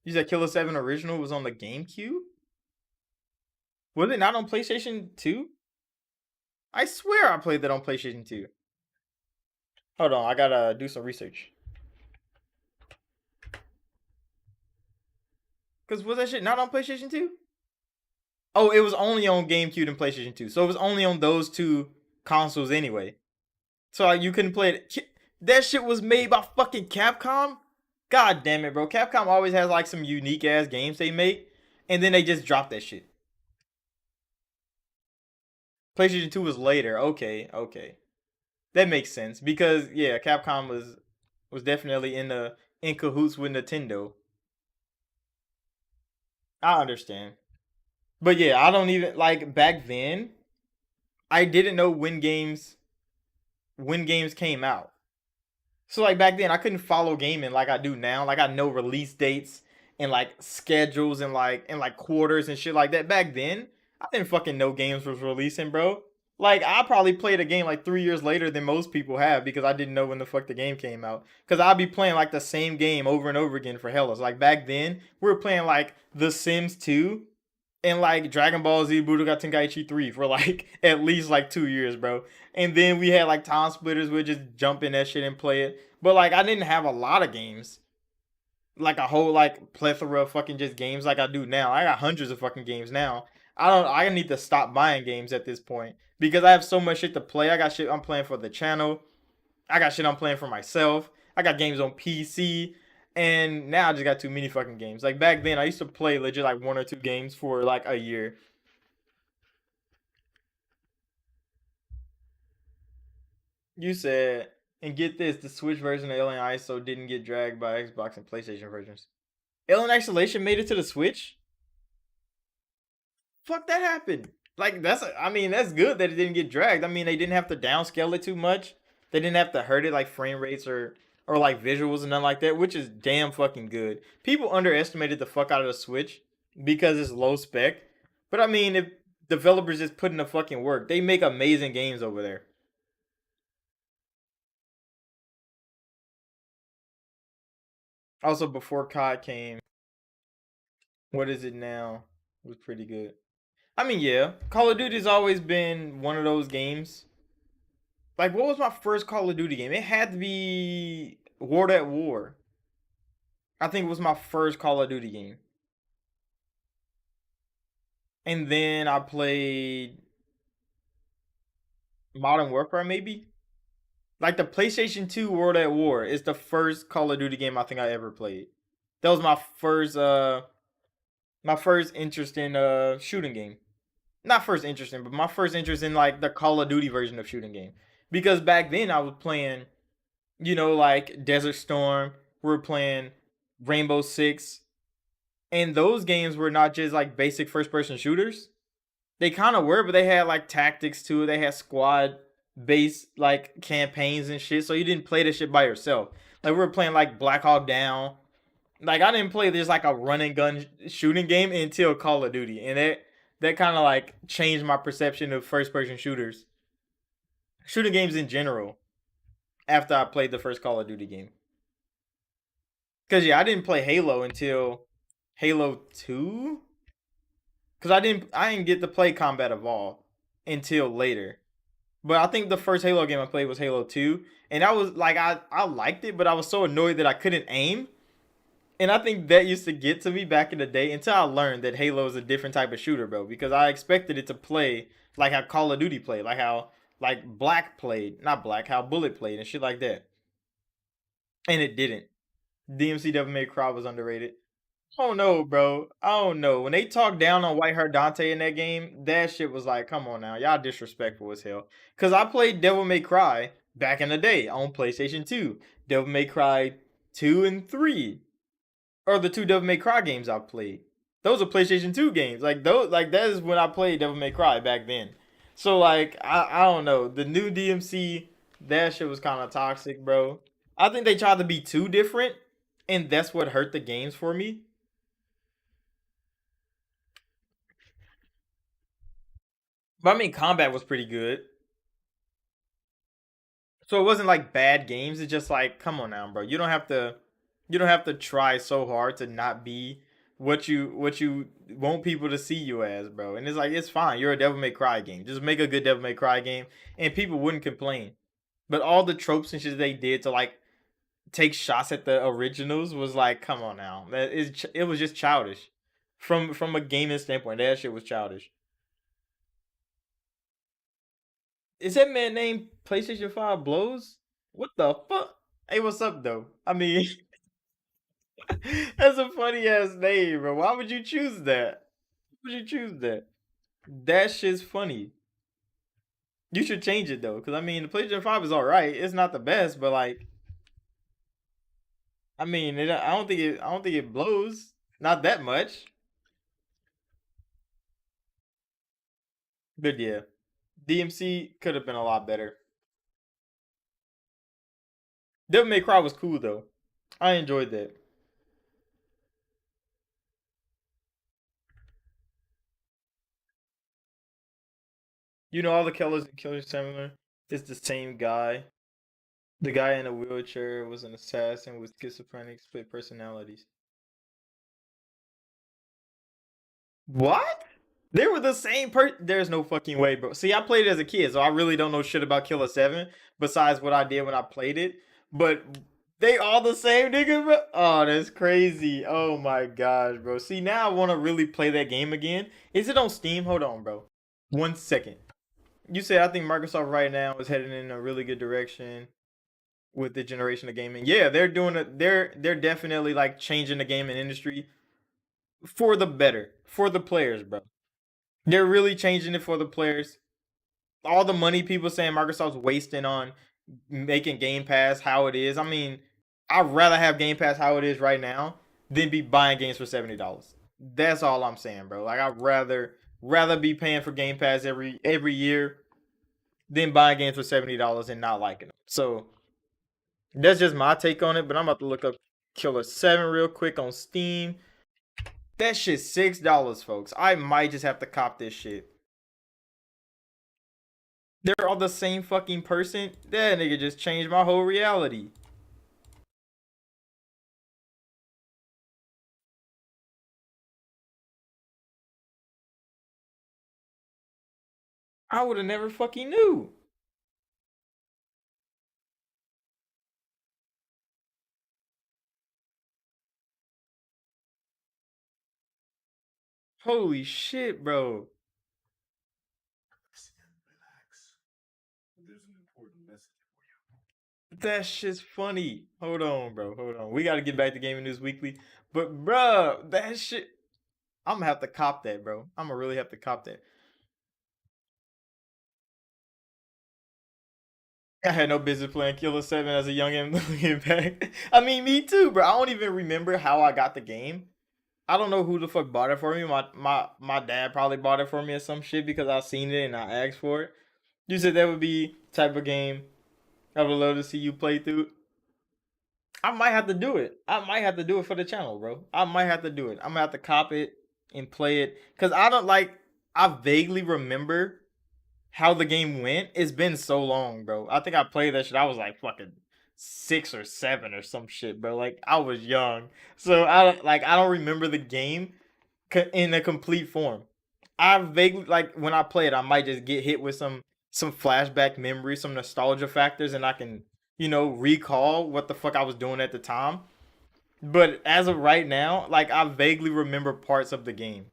Speaker 1: You said Killer 7 Original was on the GameCube? Was it not on PlayStation 2? I swear I played that on PlayStation 2. Hold on, I gotta do some research. Cause was that shit not on PlayStation 2? Oh, it was only on GameCube and PlayStation 2. So it was only on those two consoles anyway. So like, you couldn't play it. That shit was made by fucking Capcom? God damn it, bro. Capcom always has like some unique ass games they make, and then they just drop that shit. PlayStation 2 was later. Okay, okay. That makes sense. Because yeah, Capcom was definitely in cahoots with Nintendo. I understand. But yeah, I don't even like back then, I didn't know when games came out. So like back then I couldn't follow gaming like I do now. Like I know release dates and like schedules and like quarters and shit like that. Back then, I didn't fucking know games was releasing, bro. Like I probably played a game like 3 years later than most people have because I didn't know when the fuck the game came out. Cause I'd be playing like the same game over and over again for hella. So, like back then, we were playing like The Sims 2 and like Dragon Ball Z Budokai Tenkaichi 3 for like at least like 2 years, bro. And then we had like time splitters, we'd just jump in that shit and play it. But like I didn't have a lot of games. Like a whole like plethora of fucking just games like I do now. I got hundreds of fucking games now. I need to stop buying games at this point. Because I have so much shit to play. I got shit I'm playing for the channel. I got shit I'm playing for myself. I got games on PC. And now I just got too many fucking games. Like back then I used to play legit like one or two games for like a year. You said, and get this, the Switch version of Alien ISO didn't get dragged by Xbox and PlayStation versions. Alien Isolation made it to the Switch? Fuck, that happened. Like I mean that's good that it didn't get dragged. I mean they didn't have to downscale it too much. They didn't have to hurt it like frame rates or like visuals and nothing like that, which is damn fucking good. People underestimated the fuck out of the Switch because it's low spec. But I mean if developers just put in the fucking work, they make amazing games over there. Also before COD came, what is it now? It was pretty good. I mean, yeah, Call of Duty's always been one of those games. Like, what was my first Call of Duty game? It had to be World at War. I think it was my first Call of Duty game. And then I played Modern Warfare, maybe. Like the PlayStation 2 World at War is the first Call of Duty game I think I ever played. That was my first interest in shooting game. Not first interest in, but my first interest in like the Call of Duty version of shooting game. Because back then I was playing, like Desert Storm, we were playing Rainbow Six, and those games were not just like basic first person shooters. They kind of were, but they had like tactics too. They had squad based like campaigns and shit. So you didn't play this shit by yourself. Like we were playing like Black Hawk Down, Like I didn't play this like a run and gun shooting game until Call of Duty, and that kind of like changed my perception of first person shooters, shooting games in general. After I played the first Call of Duty game, because yeah, I didn't play Halo until Halo 2, because I didn't get to play Combat Evolved until later. But I think the first Halo game I played was Halo 2, and I was like I liked it, but I was so annoyed that I couldn't aim. And I think that used to get to me back in the day until I learned that Halo is a different type of shooter, bro. Because I expected it to play like how Call of Duty played, like how like Black played, not Black, how Bullet played and shit like that. And it didn't. DMC Devil May Cry was underrated. I don't know, bro. I don't know. When they talked down on White Heart Dante in that game, that shit was like, come on now, y'all disrespectful as hell. Cause I played Devil May Cry back in the day on PlayStation 2. Devil May Cry 2 and 3 are the two Devil May Cry games I've played. Those are PlayStation 2 games. Like those like that is when I played Devil May Cry back then. So like I don't know. The new DMC, that shit was kinda toxic, bro. I think they tried to be too different, and that's what hurt the games for me. But I mean combat was pretty good. So it wasn't like bad games. It's just like, come on now, bro. You don't have to try so hard to not be what you want people to see you as, bro. And it's like it's fine. You're a Devil May Cry game. Just make a good Devil May Cry game, and people wouldn't complain. But all the tropes and shit they did to like take shots at the originals was like, come on now. It was just childish. From a gaming standpoint, that shit was childish. Is that man named PlayStation 5 Blows? What the fuck? Hey, what's up though? I mean, that's a funny ass name, bro. Why would you choose that? Why would you choose that? That shit's funny. You should change it though, because I mean, the PlayStation 5 is alright. It's not the best, but like, I mean, I don't think it blows. Not that much. But yeah, DMC could have been a lot better. Devil May Cry was cool though. I enjoyed that. You know, all the killers in Killer Similar. It's the same guy. The guy in a wheelchair was an assassin with schizophrenic split personalities. What? They were the same person. There's no fucking way, bro. See, I played it as a kid, so I really don't know shit about Killer 7 besides what I did when I played it. But they all the same nigga, bro. Oh, that's crazy. Oh my gosh, bro. See, now I want to really play that game again. Is it on Steam? Hold on, bro. 1 second. You said I think Microsoft right now is heading in a really good direction with the generation of gaming. Yeah, they're doing it. They're definitely like changing the gaming industry for the better for the players, bro. They're really changing it for the players. All the money people saying Microsoft's wasting on making Game Pass how it is. I mean, I'd rather have Game Pass how it is right now than be buying games for $70. That's all I'm saying, bro. Like I'd rather be paying for Game Pass every year than buying games for $70 and not liking them. So that's just my take on it. But I'm about to look up Killer 7 real quick on Steam. That shit's $6, folks. I might just have to cop this shit. They're all the same fucking person. That nigga just changed my whole reality. I would have never fucking knew. Holy shit, bro. That shit's funny. Hold on, bro. Hold on. We gotta get back to Gaming News Weekly. But bro, that shit. I'm gonna have to cop that, bro. I'm gonna really have to cop that. I had no business playing Killer 7 as a young and looking back. I mean, me too, bro. I don't even remember how I got the game. I don't know who the fuck bought it for me. My dad probably bought it for me or some shit because I seen it and I asked for it. You said that would be type of game I would love to see you play through. I might have to do it. I might have to do it for the channel, bro. I might have to do it. I'm gonna have to cop it and play it because I don't like. I vaguely remember how the game went. It's been so long, bro. I think I played that shit. I was like fucking 6 or 7 or some shit, bro. Like I was young, so I don't remember the game in a complete form. I vaguely like when I play it, I might just get hit with some flashback memories, some nostalgia factors, and I can recall what the fuck I was doing at the time. But as of right now, like I vaguely remember parts of the game.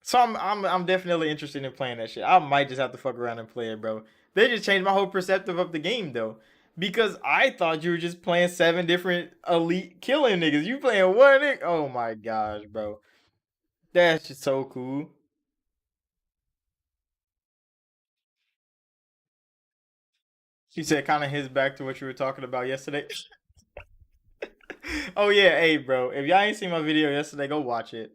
Speaker 1: So I'm definitely interested in playing that shit. I might just have to fuck around and play it, bro. They just changed my whole perspective of the game though. Because I thought you were just playing 7 different elite killing niggas. You playing one nigga? Oh my gosh, bro. That's just so cool. She said kind of his back to what you were talking about yesterday. Oh yeah, hey bro. If y'all ain't seen my video yesterday, go watch it.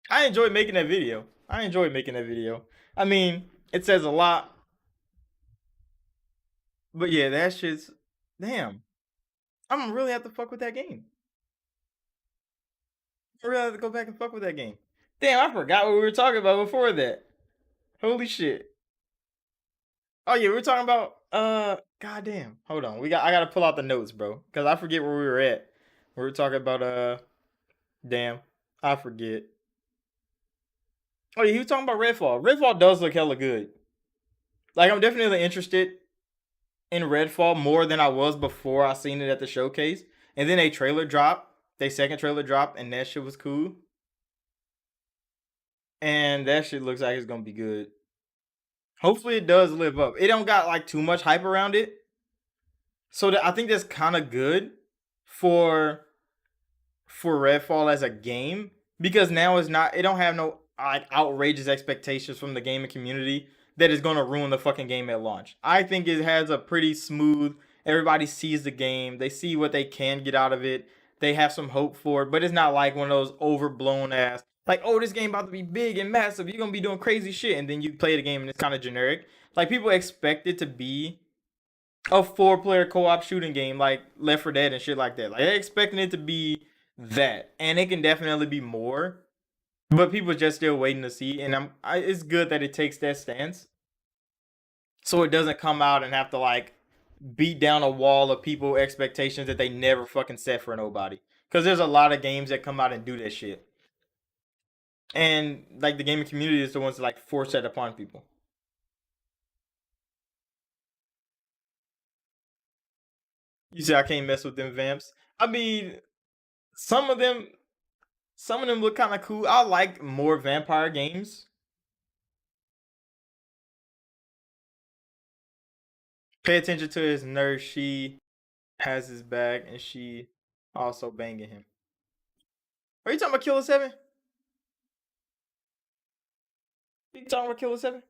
Speaker 1: I enjoyed making that video. I enjoyed making that video. I mean, it says a lot, but yeah, that shit's damn. I'm gonna really have to fuck with that game. I really have to go back and fuck with that game. Damn, I forgot what we were talking about before that. Holy shit. Oh yeah, we were talking about goddamn. Hold on. I gotta pull out the notes, bro. Cause I forget where we were at. We were talking about damn. I forget. Oh yeah, he was talking about Redfall. Redfall does look hella good. Like I'm definitely interested in Redfall more than I was before I seen it at the showcase. And then a trailer dropped. They second trailer dropped, and that shit was cool. And that shit looks like it's gonna be good. Hopefully it does live up. It don't got like too much hype around it. So I think that's kind of good for Redfall as a game because now it's not. It don't have no like outrageous expectations from the gaming community that is going to ruin the fucking game at launch. I think it has a pretty smooth. Everybody sees the game. They see what they can get out of it. They have some hope for it, but it's not like one of those overblown ass like, oh, this game about to be big and massive. You're gonna be doing crazy shit, and then you play the game and it's kind of generic. Like people expect it to be a 4 player co-op shooting game like Left 4 Dead and shit like that. Like they're expecting it to be that, and it can definitely be more. But people just still waiting to see, and it's good that it takes that stance, so it doesn't come out and have to like beat down a wall of people expectations that they never fucking set for nobody. Because there's a lot of games that come out and do that shit, and like the gaming community is the ones that like force that upon people. You say I can't mess with them vamps. I mean, some of them some of them look kind of cool. I like more vampire games. Pay attention to his nurse. She has his back, and she also banging him. Are you talking about Killer 7? You talking about Killer 7?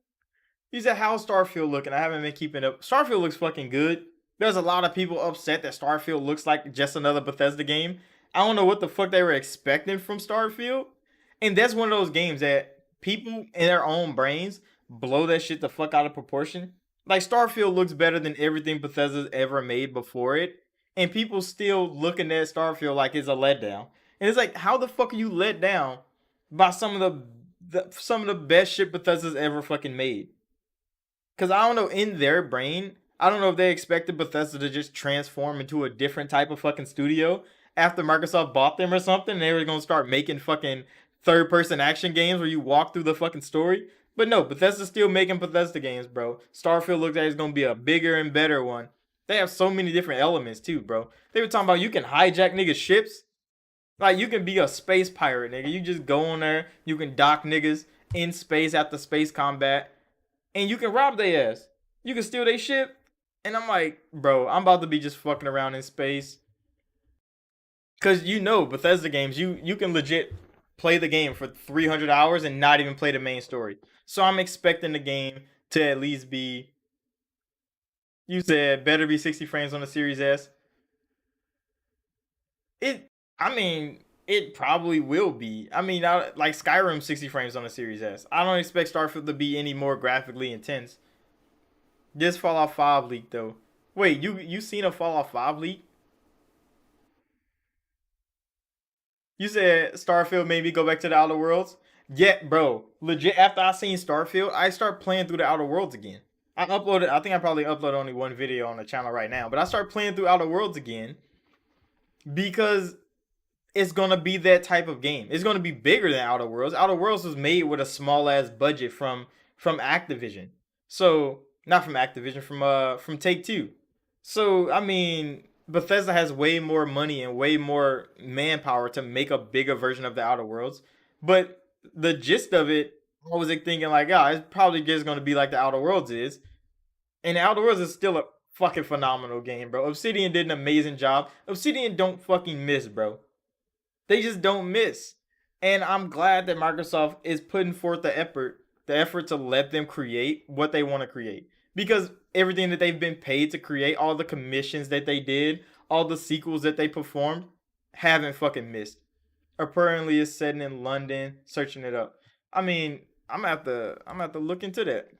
Speaker 1: He said, "How's Starfield looking?" I haven't been keeping up. Starfield looks fucking good. There's a lot of people upset that Starfield looks like just another Bethesda game. I don't know what the fuck they were expecting from Starfield. And that's one of those games that people in their own brains blow that shit the fuck out of proportion. Like Starfield looks better than everything Bethesda's ever made before it. And people still looking at Starfield like it's a letdown. And it's like, how the fuck are you let down by some of the best shit Bethesda's ever fucking made? Because I don't know, in their brain, I don't know if they expected Bethesda to just transform into a different type of fucking studio after Microsoft bought them or something. And they were going to start making fucking third person action games where you walk through the fucking story. But no, Bethesda's still making Bethesda games, bro. Starfield looks like it's going to be a bigger and better one. They have so many different elements too, bro. They were talking about you can hijack niggas' ships. Like you can be a space pirate, nigga. You just go on there, you can dock niggas in space after space combat, and you can rob their ass. You can steal their ship. And I'm like, bro, I'm about to be just fucking around in space. Cause Bethesda games, you can legit play the game for 300 hours and not even play the main story. So I'm expecting the game to at least be, you said better be 60 frames on the Series S. I mean, it probably will be. I mean, like Skyrim 60 frames on the Series S. I don't expect Starfield to be any more graphically intense. This Fallout 5 leak though. Wait, you seen a Fallout 5 leak? You said Starfield made me go back to the Outer Worlds. Yeah, bro. Legit. After I seen Starfield, I start playing through the Outer Worlds again. I uploaded. I think I probably uploaded only one video on the channel right now, but I start playing through Outer Worlds again because it's gonna be that type of game. It's gonna be bigger than Outer Worlds. Outer Worlds was made with a small ass budget from Activision. So not from Activision, from Take Two. So I mean, Bethesda has way more money and way more manpower to make a bigger version of the Outer Worlds. But the gist of it, I was like thinking like, yeah, it's probably just gonna be like the Outer Worlds is. And the Outer Worlds is still a fucking phenomenal game, bro. Obsidian did an amazing job. Obsidian don't fucking miss, bro. They just don't miss. And I'm glad that Microsoft is putting forth the effort to let them create what they want to create. Because everything that they've been paid to create, all the commissions that they did, all the sequels that they performed, haven't fucking missed. Apparently it's setting in London, searching it up. I mean, I'm gonna have to look into that.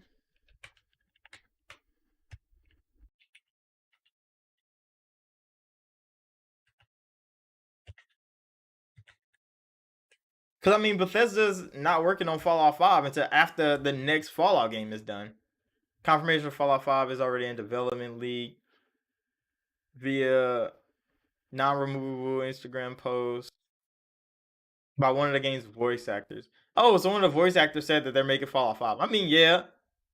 Speaker 1: Cause I mean Bethesda's not working on Fallout 5 until after the next Fallout game is done. Confirmation of Fallout 5 is already in development league via non-removable Instagram post by one of the game's voice actors. Oh, so one of the voice actors said that they're making Fallout 5. I mean, yeah,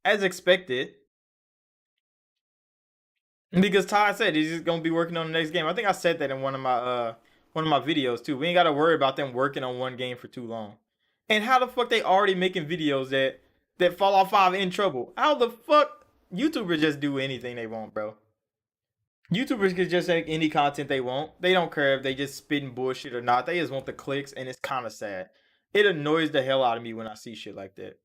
Speaker 1: as expected. Because Todd said he's just gonna be working on the next game. I think I said that in one of my videos too. We ain't gotta worry about them working on one game for too long. And how the fuck they already making videos that Fallout 5 in trouble? How the fuck YouTubers just do anything they want, bro? YouTubers can just make any content they want. They don't care if they just spitting bullshit or not. They just want the clicks, and it's kind of sad. It annoys the hell out of me when I see shit like that.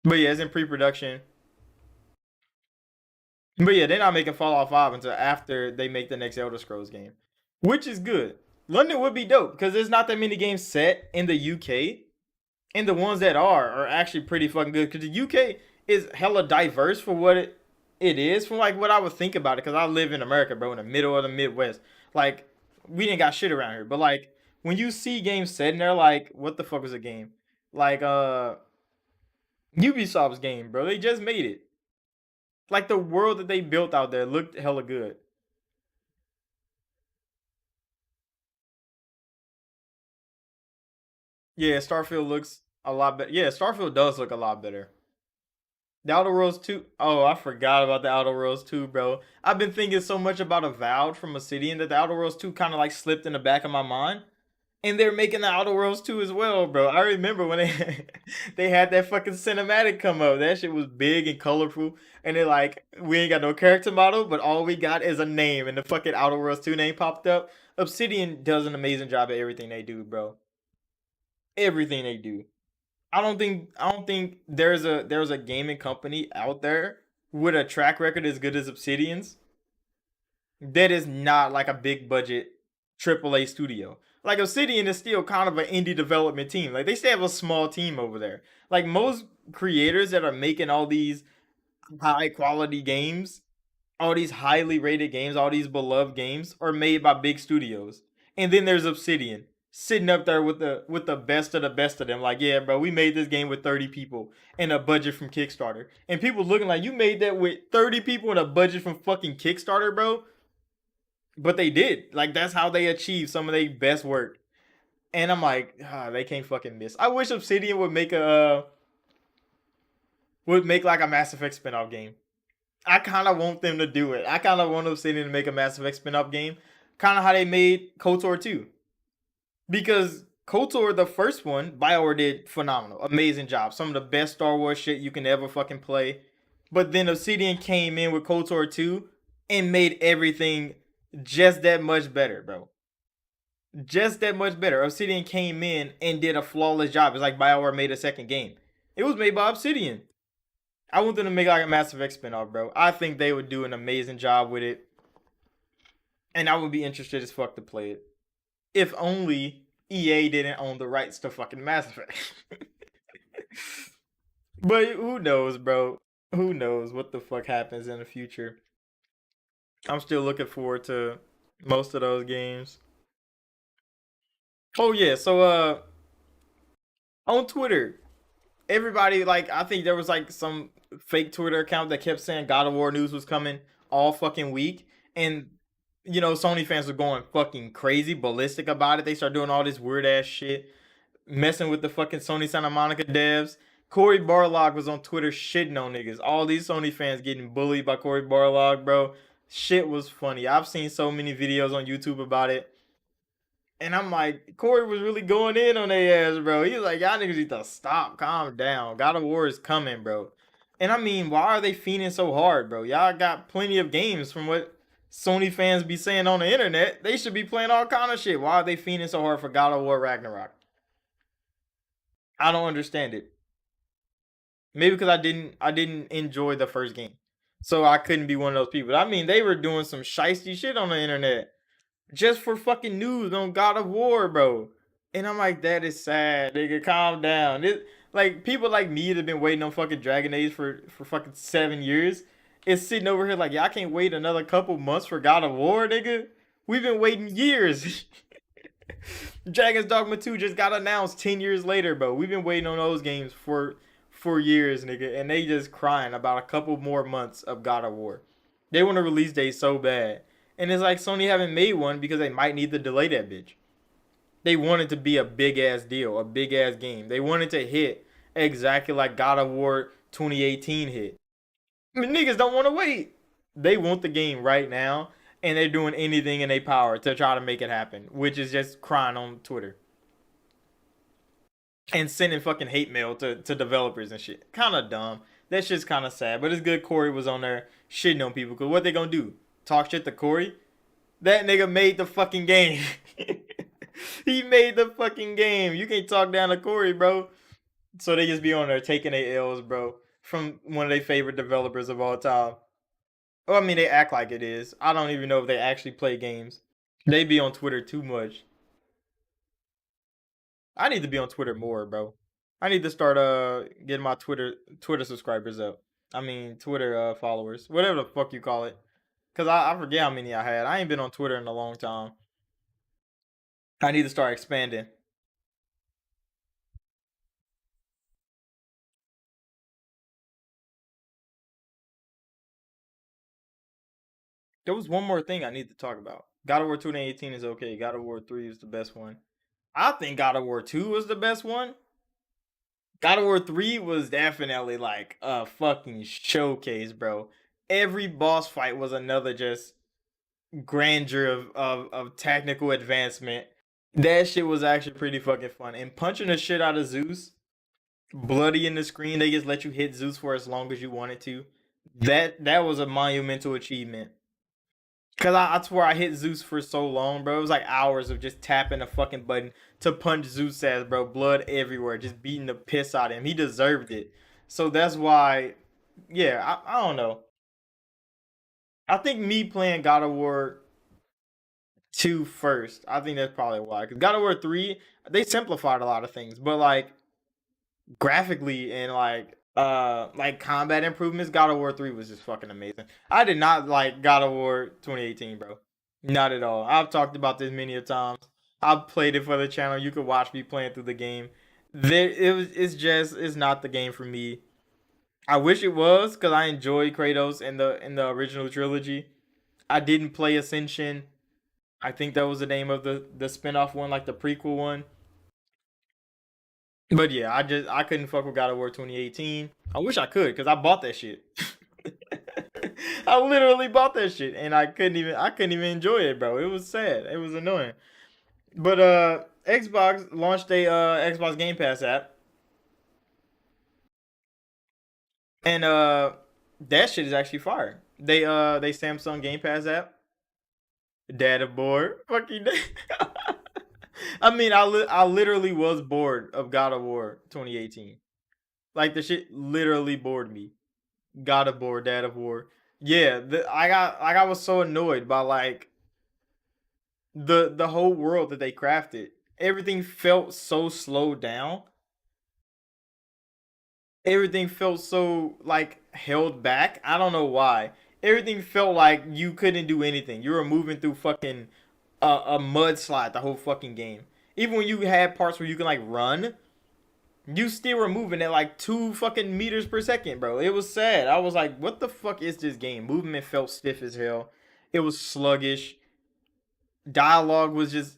Speaker 1: But yeah, it's in pre-production. But yeah, they're not making Fallout 5 until after they make the next Elder Scrolls game, which is good. London would be dope because there's not that many games set in the UK, and the ones that are actually pretty fucking good because the UK is hella diverse for what it is from like what I would think about it because I live in America, bro, in the middle of the Midwest. Like we didn't got shit around here, but like when you see games set in there, like what the fuck was a game? Like Ubisoft's game, bro. They just made it. Like the world that they built out there looked hella good. Yeah, Starfield looks a lot better. Yeah, Starfield does look a lot better. The Outer Worlds 2. Oh, I forgot about the Outer Worlds 2, bro. I've been thinking so much about Avowed from Obsidian that the Outer Worlds 2 kind of like slipped in the back of my mind. And they're making the Outer Worlds 2 as well, bro. I remember when they they had that fucking cinematic come up. That shit was big and colorful. And they're like, we ain't got no character model, but all we got is a name. And the fucking Outer Worlds 2 name popped up. Obsidian does an amazing job at everything they do, bro. Everything they do. I don't think there's a gaming company out there with a track record as good as Obsidian's that is not like a big budget AAA studio. Like Obsidian is still kind of an indie development team. Like they still have a small team over there. Like most creators that are making all these high quality games, all these highly rated games, all these beloved games are made by big studios. And then there's Obsidian sitting up there with the best of them. Like, yeah, bro, we made this game with 30 people and a budget from Kickstarter. And people looking like you made that with 30 people and a budget from fucking Kickstarter, bro. But they did. Like that's how they achieved some of their best work. And I'm like, they can't fucking miss. I wish Obsidian would make like a Mass Effect spinoff game. I kind of want them to do it. I kind of want Obsidian to make a Mass Effect spin-off game, kind of how they made KOTOR 2. Because KOTOR, the first one, BioWare did phenomenal, amazing job, some of the best Star Wars shit you can ever fucking play. But then Obsidian came in with KOTOR 2 and made everything just that much better, bro. Just that much better. Obsidian came in and did a flawless job. It's like BioWare made a second game. It was made by Obsidian. I want them to make like a Mass Effect spinoff, bro. I think they would do an amazing job with it, and I would be interested as fuck to play it. If only EA didn't own the rights to fucking Mass Effect. But who knows, bro? Who knows what the fuck happens in the future? I'm still looking forward to most of those games. Oh yeah, so on Twitter, everybody like I think there was like some fake Twitter account that kept saying God of War news was coming all fucking week, and Sony fans were going fucking crazy, ballistic about it. They started doing all this weird ass shit, messing with the fucking Sony Santa Monica devs. Corey Barlog was on Twitter shitting on niggas. All these Sony fans getting bullied by Corey Barlog, bro. Shit was funny. I've seen so many videos on YouTube about it. And I'm like, Corey was really going in on their ass, bro. He was like, y'all niggas need to stop, calm down. God of War is coming, bro. And I mean, why are they fiending so hard, bro? Y'all got plenty of games from what Sony fans be saying on the internet. They should be playing all kind of shit. Why are they fiending so hard for God of War Ragnarok? I don't understand it. Maybe because I didn't enjoy the first game. So I couldn't be one of those people. I mean, they were doing some shisty shit on the internet just for fucking news on God of War, bro. And I'm like, that is sad, nigga. Calm down. Like people like me that have been waiting on fucking Dragon Age for fucking 7 years is sitting over here like, yeah, I can't wait another couple months for God of War, nigga. We've been waiting years. Dragon's Dogma 2 just got announced 10 years later, bro. We've been waiting on those games for years, nigga, and they just crying about a couple more months of God of War. They want a release date so bad. And it's like Sony haven't made one because they might need to delay that bitch. They want it to be a big ass deal, a big ass game. They want it to hit exactly like God of War 2018 hit. I mean, niggas don't want to wait. They want the game right now, and they're doing anything in their power to try to make it happen, which is just crying on Twitter and sending fucking hate mail to developers and shit. Kind of dumb. That shit's kind of sad, but it's good Corey was on there shitting on people. Cause what they gonna do? Talk shit to Corey? That nigga made the fucking game. He made the fucking game. You can't talk down to Corey, bro. So they just be on there taking their L's, bro, from one of their favorite developers of all time. Well, I mean, they act like it is. I don't even know if they actually play games. They be on Twitter too much. I need to be on Twitter more, bro. I need to start getting my Twitter subscribers up. I mean Twitter followers, whatever the fuck you call it. Cause I forget how many I had. I ain't been on Twitter in a long time. I need to start expanding. There was one more thing I need to talk about. God of War 2018 is okay. God of War 3 is the best one. I think God of War 2 was the best one. God of War 3 was definitely like a fucking showcase, bro. Every boss fight was another just grandeur of technical advancement. That shit was actually pretty fucking fun. And punching the shit out of Zeus, bloody in the screen, they just let you hit Zeus for as long as you wanted to. That was a monumental achievement. Cause I swear I hit Zeus for so long, bro. It was like hours of just tapping a fucking button to punch Zeus ass, bro. Blood everywhere, just beating the piss out of him. He deserved it. So that's why, yeah, I don't know. I think me playing God of War 2 first. I think that's probably why. Cause God of War 3, they simplified a lot of things, but like graphically and like combat improvements, God of War 3 was just fucking amazing. I did not like God of War 2018, bro. Not at all. I've talked about this many a times. I've played it for the channel. You could watch me playing through the game. It's not the game for me. I wish it was because I enjoy Kratos in the original trilogy. I didn't play Ascension. I think that was the name of the spinoff one, like the prequel one. But yeah, I couldn't fuck with God of War 2018. I wish I could because I bought that shit. I literally bought that shit and I couldn't even enjoy it, bro. It was sad. It was annoying. But Xbox launched a Xbox Game Pass app, and that shit is actually fire. They Samsung Game Pass app. Data bored. Fucking. I mean, I literally was bored of God of War 2018. Like the shit literally bored me. God of War, Dad of War. Yeah, I was so annoyed by like the whole world that they crafted. Everything felt so slowed down. Everything felt so like held back. I don't know why. Everything felt like you couldn't do anything. You were moving through fucking a mudslide the whole fucking game. Even when you had parts where you can like run, you still were moving at like 2 fucking meters per second, bro. It was sad. I was like, what the fuck is this game? Movement felt stiff as hell. It was sluggish. Dialogue was just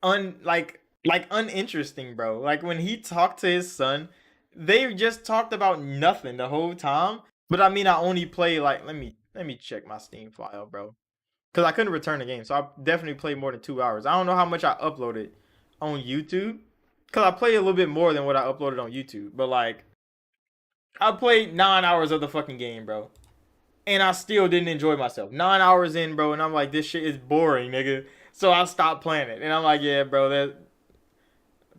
Speaker 1: uninteresting, bro. Like when he talked to his son, they just talked about nothing the whole time. But I mean, I only play like let me check my Steam file, bro, because I couldn't return the game, so I definitely played more than 2 hours. I don't know how much I uploaded on YouTube, because I played a little bit more than what I uploaded on YouTube. But like, I played 9 hours of the fucking game, bro, and I still didn't enjoy myself. 9 hours in, bro, and I'm like, this shit is boring, nigga. So I stopped playing it, and I'm like, yeah, bro, that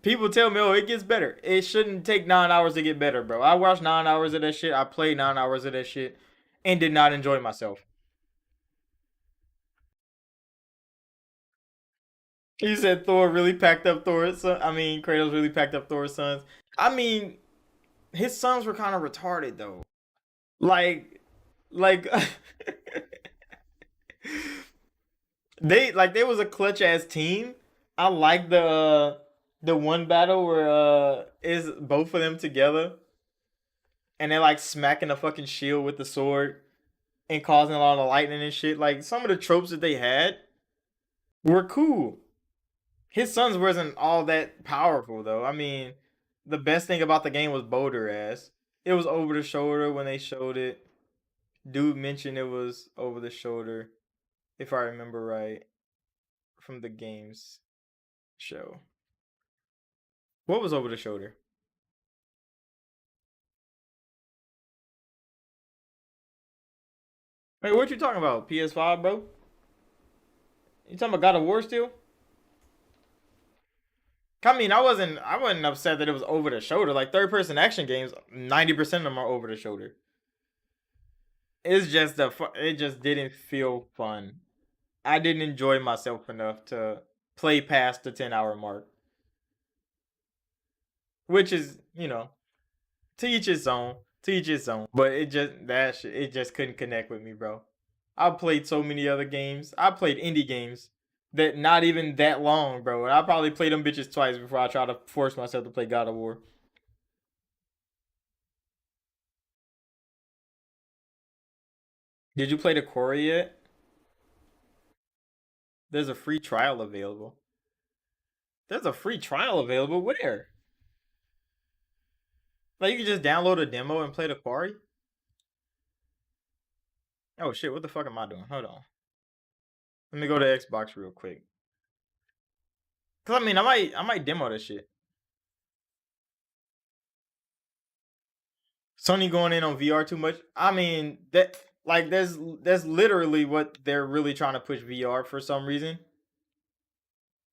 Speaker 1: people tell me, oh, it gets better. It shouldn't take 9 hours to get better, bro. I watched 9 hours of that shit. I played 9 hours of that shit, and did not enjoy myself. He said Thor really packed up Thor's son. I mean, Kratos really packed up Thor's sons. I mean, his sons were kind of retarded though. Like, like they was a clutch ass team. I like the one battle where is both of them together and they're like smacking a fucking shield with the sword and causing a lot of lightning and shit. Like some of the tropes that they had were cool. His sons wasn't all that powerful though. I mean, the best thing about the game was Boulder ass. It was over the shoulder when they showed it. Dude mentioned it was over the shoulder, if I remember right, from the games show. What was over the shoulder? Hey, what you talking about? PS5, bro? You talking about God of War still? I mean, I wasn't upset that it was over the shoulder. Like third person action games, 90% of them are over the shoulder. It's just it just didn't feel fun. I didn't enjoy myself enough to play past the 10-hour mark, which is, to each his own. To each his own. But it just couldn't connect with me, bro. I played so many other games. I played indie games that not even that long, bro. And I probably played them bitches twice before I try to force myself to play God of War. Did you play the Quarry yet? There's a free trial available. There's a free trial available. Where? Like you can just download a demo and play the Quarry? Oh shit, what the fuck am I doing? Hold on. Let me go to Xbox real quick. Cause I mean I might demo this shit. Sony going in on VR too much. I mean that like there's literally what they're really trying to push VR for some reason.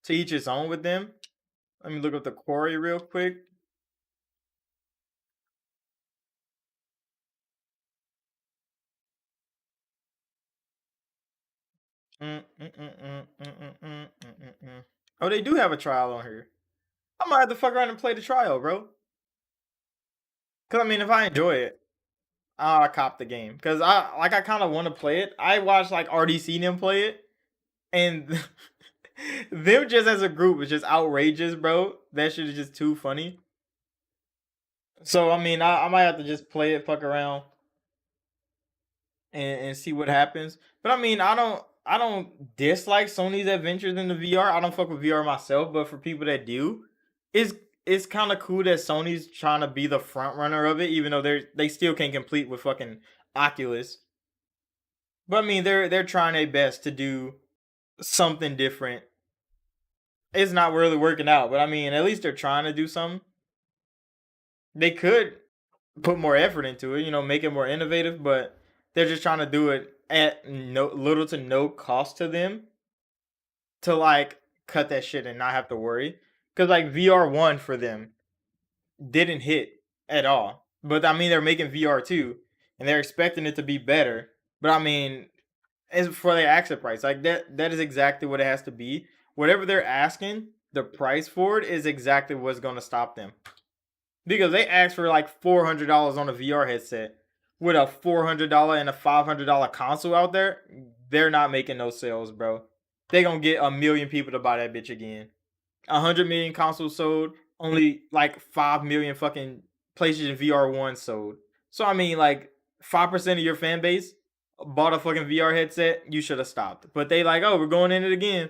Speaker 1: To each its own with them. Let me look up the Quarry real quick. Oh, they do have a trial on here. I might have to fuck around and play the trial, bro. Cause I mean, if I enjoy it, I'll cop the game. Cause I kind of want to play it. I watched like RDC them play it, and them just as a group was just outrageous, bro. That shit is just too funny. So I mean, I might have to just play it, fuck around, and see what happens. But I mean, I don't dislike Sony's adventures in the VR. I don't fuck with VR myself, but for people that do, it's it's kind of cool that Sony's trying to be the front runner of it, even though they still can't compete with fucking Oculus. But I mean, they're trying their best to do something different. It's not really working out, but I mean, at least they're trying to do something. They could put more effort into it, make it more innovative, but they're just trying to do it at no little to no cost to them to like cut that shit and not have to worry. Cause like VR1 for them didn't hit at all. But I mean they're making VR2 and they're expecting it to be better. But I mean, as for their exit price, like that is exactly what it has to be. Whatever they're asking, the price for it is exactly what's gonna stop them. Because they asked for like $400 on a VR headset with a $400 and a $500 console out there. They're not making no sales, bro. They gonna get a million people to buy that bitch again. 100 million consoles sold, only like 5 million fucking PlayStation VR 1 sold. So I mean, like 5% of your fan base bought a fucking VR headset. You should have stopped. But they like, oh, we're going in it again.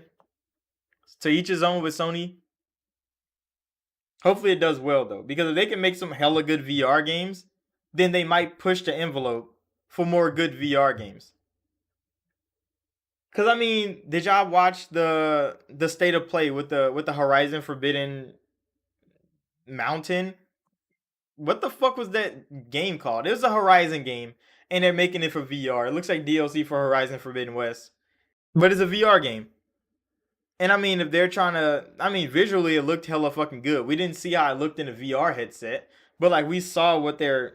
Speaker 1: To each his own with Sony. Hopefully it does well though, because if they can make some hella good VR games, then they might push the envelope for more good VR games. Cause I mean, did y'all watch the state of play with the Horizon Forbidden Mountain? What the fuck was that game called? It was a Horizon game, and they're making it for VR. It looks like DLC for Horizon Forbidden West, but it's a VR game. And I mean, if they're trying to, I mean, visually it looked hella fucking good. We didn't see how it looked in a VR headset, but like we saw what they're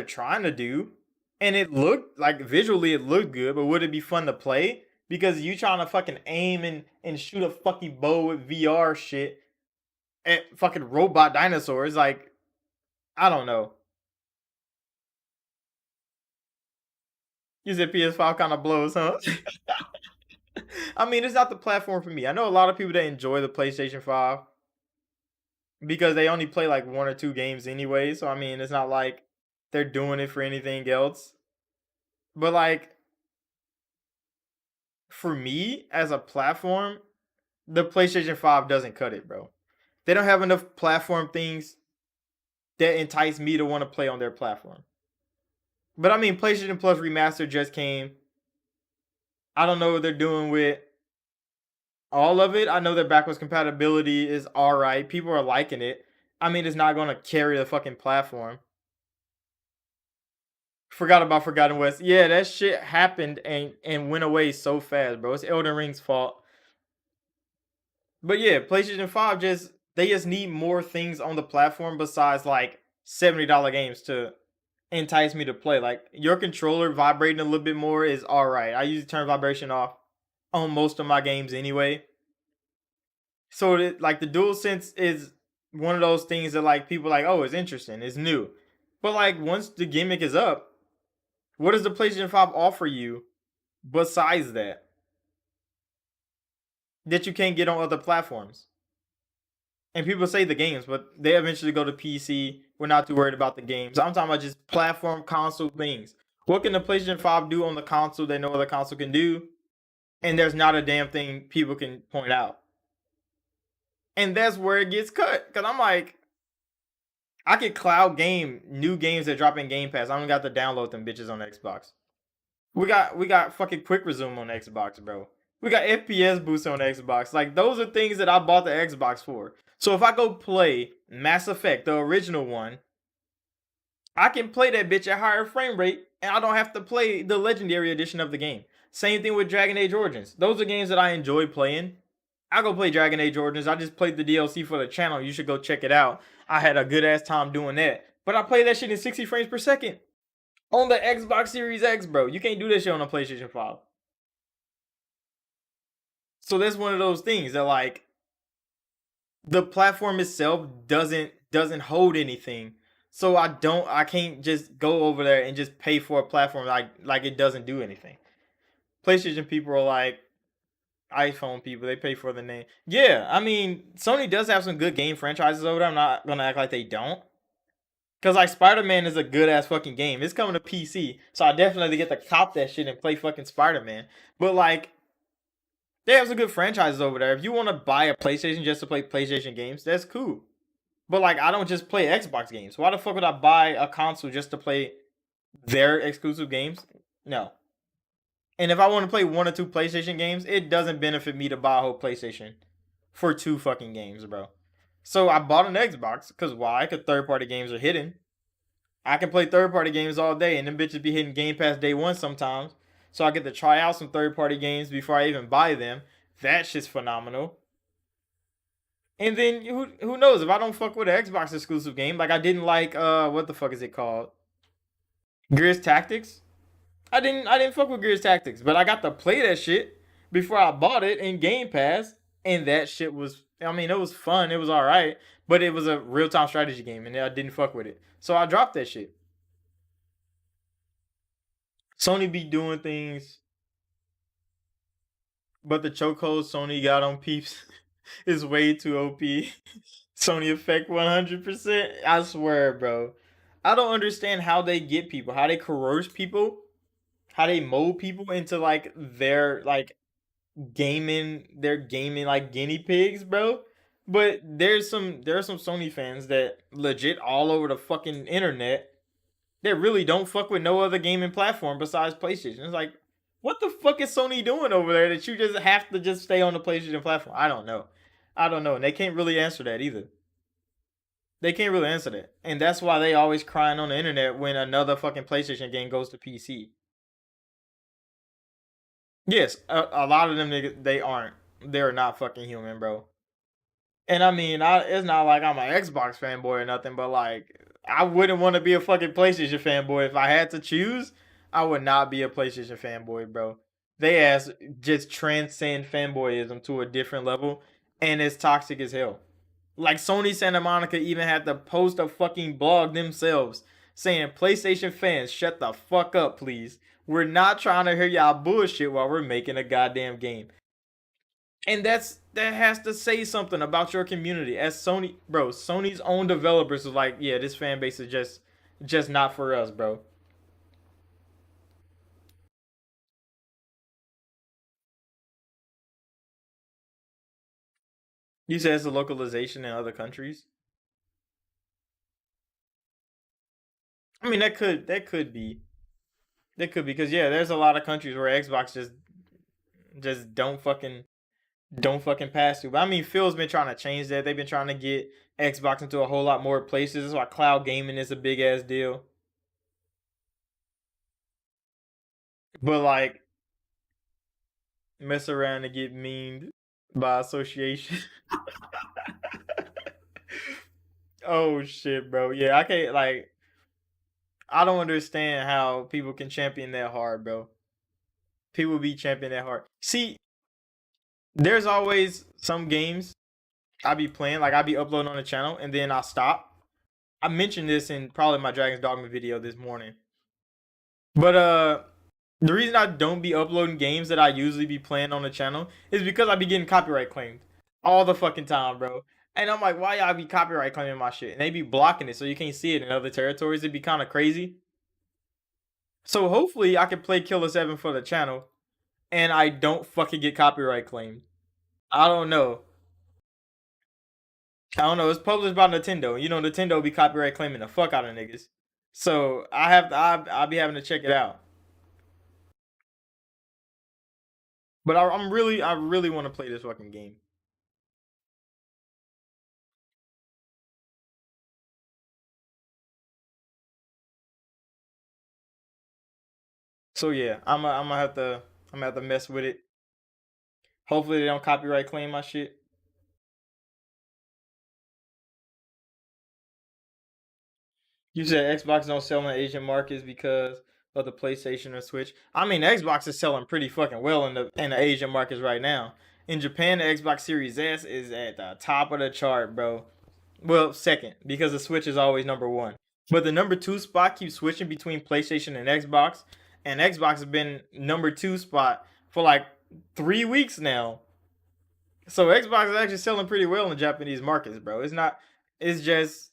Speaker 1: trying to do, and it looked like visually it looked good. But would it be fun to play? Because you trying to fucking aim and shoot a fucking bow with VR shit at fucking robot dinosaurs, like I don't know. You said PS5 kind of blows, huh? I mean, it's not the platform for me. I know a lot of people that enjoy the PlayStation 5 because they only play like one or two games anyway. So I mean, it's not like they're doing it for anything else. But like for me as a platform, the PlayStation 5 doesn't cut it, bro. They don't have enough platform things that entice me to want to play on their platform. But I mean, PlayStation Plus Remastered just came. I don't know what they're doing with all of it. I know their backwards compatibility is all right. People are liking it. I mean, it's not going to carry the fucking platform. Forgot about Forgotten West. Yeah, that shit happened and went away so fast, bro. It's Elden Ring's fault. But yeah, PlayStation 5 just they just need more things on the platform besides like $70 games to entice me to play. Like your controller vibrating a little bit more is all right. I usually turn vibration off on most of my games anyway. So like the dual sense is one of those things that like people like, oh, it's interesting, it's new. But like once the gimmick is up, what does the PlayStation 5 offer you besides that you can't get on other platforms? And people say the games, but they eventually go to PC. We're not too worried about the games. I'm talking about just platform console things. What can the PlayStation 5 do on the console that no other console can do? And there's not a damn thing people can point out. And that's where it gets cut. Cause I'm like, I could cloud game new games that drop in Game Pass. I don't got to download them bitches on Xbox. We got fucking quick resume on Xbox, bro. We got FPS boost on Xbox. Like those are things that I bought the Xbox for. So if I go play Mass Effect, the original one, I can play that bitch at higher frame rate, and I don't have to play the legendary edition of the game. Same thing with Dragon Age Origins. Those are games that I enjoy playing. I go play Dragon Age Origins. I just played the DLC for the channel. You should go check it out. I had a good ass time doing that. But I play that shit in 60 frames per second on the Xbox Series X, bro. You can't do that shit on a PlayStation 5. So that's one of those things that like the platform itself doesn't hold anything. So I can't just go over there and just pay for a platform like it doesn't do anything. PlayStation people are like iPhone people, they pay for the name. Yeah, I mean, Sony does have some good game franchises over there. I'm not gonna act like they don't. Cause like Spider-Man is a good ass fucking game. It's coming to PC, so I definitely get to cop that shit and play fucking Spider-Man. But like, they have some good franchises over there. If you want to buy a PlayStation just to play PlayStation games, that's cool. But like, I don't just play Xbox games. Why the fuck would I buy a console just to play their exclusive games? No. And if I want to play one or two PlayStation games, it doesn't benefit me to buy a whole PlayStation for two fucking games, bro. So I bought an Xbox because why? Because third party games are hidden. I can play third party games all day, and them bitches be hitting Game Pass day one sometimes. So I get to try out some third party games before I even buy them. That shit's phenomenal. And then who knows if I don't fuck with an Xbox exclusive game, like I didn't like what the fuck is it called? Gears Tactics. I didn't fuck with Gears Tactics, but I got to play that shit before I bought it in Game Pass, and that shit was I mean it was fun, it was all right, but it was a real time strategy game, and I didn't fuck with it, so I dropped that shit. Sony be doing things, but the chokehold Sony got on peeps. is way too OP. Sony effect 100%. I swear, bro. I don't understand how they get people, how they coerce people, how they mold people into like their gaming like guinea pigs, bro. But there's some Sony fans that legit all over the fucking internet that really don't fuck with no other gaming platform besides PlayStation. It's like, what the fuck is Sony doing over there that you just have to just stay on the PlayStation platform? I don't know. I don't know. And they can't really answer that either. They can't really answer that. And that's why they always crying on the internet when another fucking PlayStation game goes to PC. Yes, a lot of them they aren't. They're not fucking human, bro. And I mean, it's not like I'm an Xbox fanboy or nothing, but like, I wouldn't want to be a fucking PlayStation fanboy if I had to choose. I would not be a PlayStation fanboy, bro. They ass just transcend fanboyism to a different level, and it's toxic as hell. Like Sony Santa Monica even had to post a fucking blog themselves saying, PlayStation fans, shut the fuck up, please. We're not trying to hear y'all bullshit while we're making a goddamn game. And that has to say something about your community. As Sony, bro, Sony's own developers was like, yeah, this fan base is just not for us, bro. You said it's a localization in other countries. I mean, that could be because yeah, there's a lot of countries where Xbox just don't fucking pass through. But I mean, Phil's been trying to change that. They've been trying to get Xbox into a whole lot more places. That's why cloud gaming is a big ass deal. But like, mess around and get memed by association. Oh shit, bro. Yeah, I can't like. I don't understand how people can champion that hard, bro. People be championing that hard. See, there's always some games I be playing, like I be uploading on the channel, and then I stop. I mentioned this in probably my Dragon's Dogma video this morning. But the reason I don't be uploading games that I usually be playing on the channel is because I be getting copyright claimed all the fucking time, bro. And I'm like, why y'all be copyright claiming my shit? And they be blocking it so you can't see it in other territories. It'd be kind of crazy. So hopefully I can play Killer 7 for the channel and I don't fucking get copyright claimed. I don't know. I don't know. It's published by Nintendo. You know, Nintendo be copyright claiming the fuck out of niggas. So I have to, I be having to check it out. But I really want to play this fucking game. So yeah, I'm gonna have to mess with it. Hopefully they don't copyright claim my shit. You said Xbox don't sell in Asian markets because of the PlayStation or Switch. I mean, Xbox is selling pretty fucking well in the Asian markets right now. In Japan, the Xbox Series S is at the top of the chart, bro. Well, second because the Switch is always number one. But the number two spot keeps switching between PlayStation and Xbox, and Xbox has been number two spot for like 3 weeks now. So Xbox is actually selling pretty well in the Japanese markets, bro. It's not. It's just.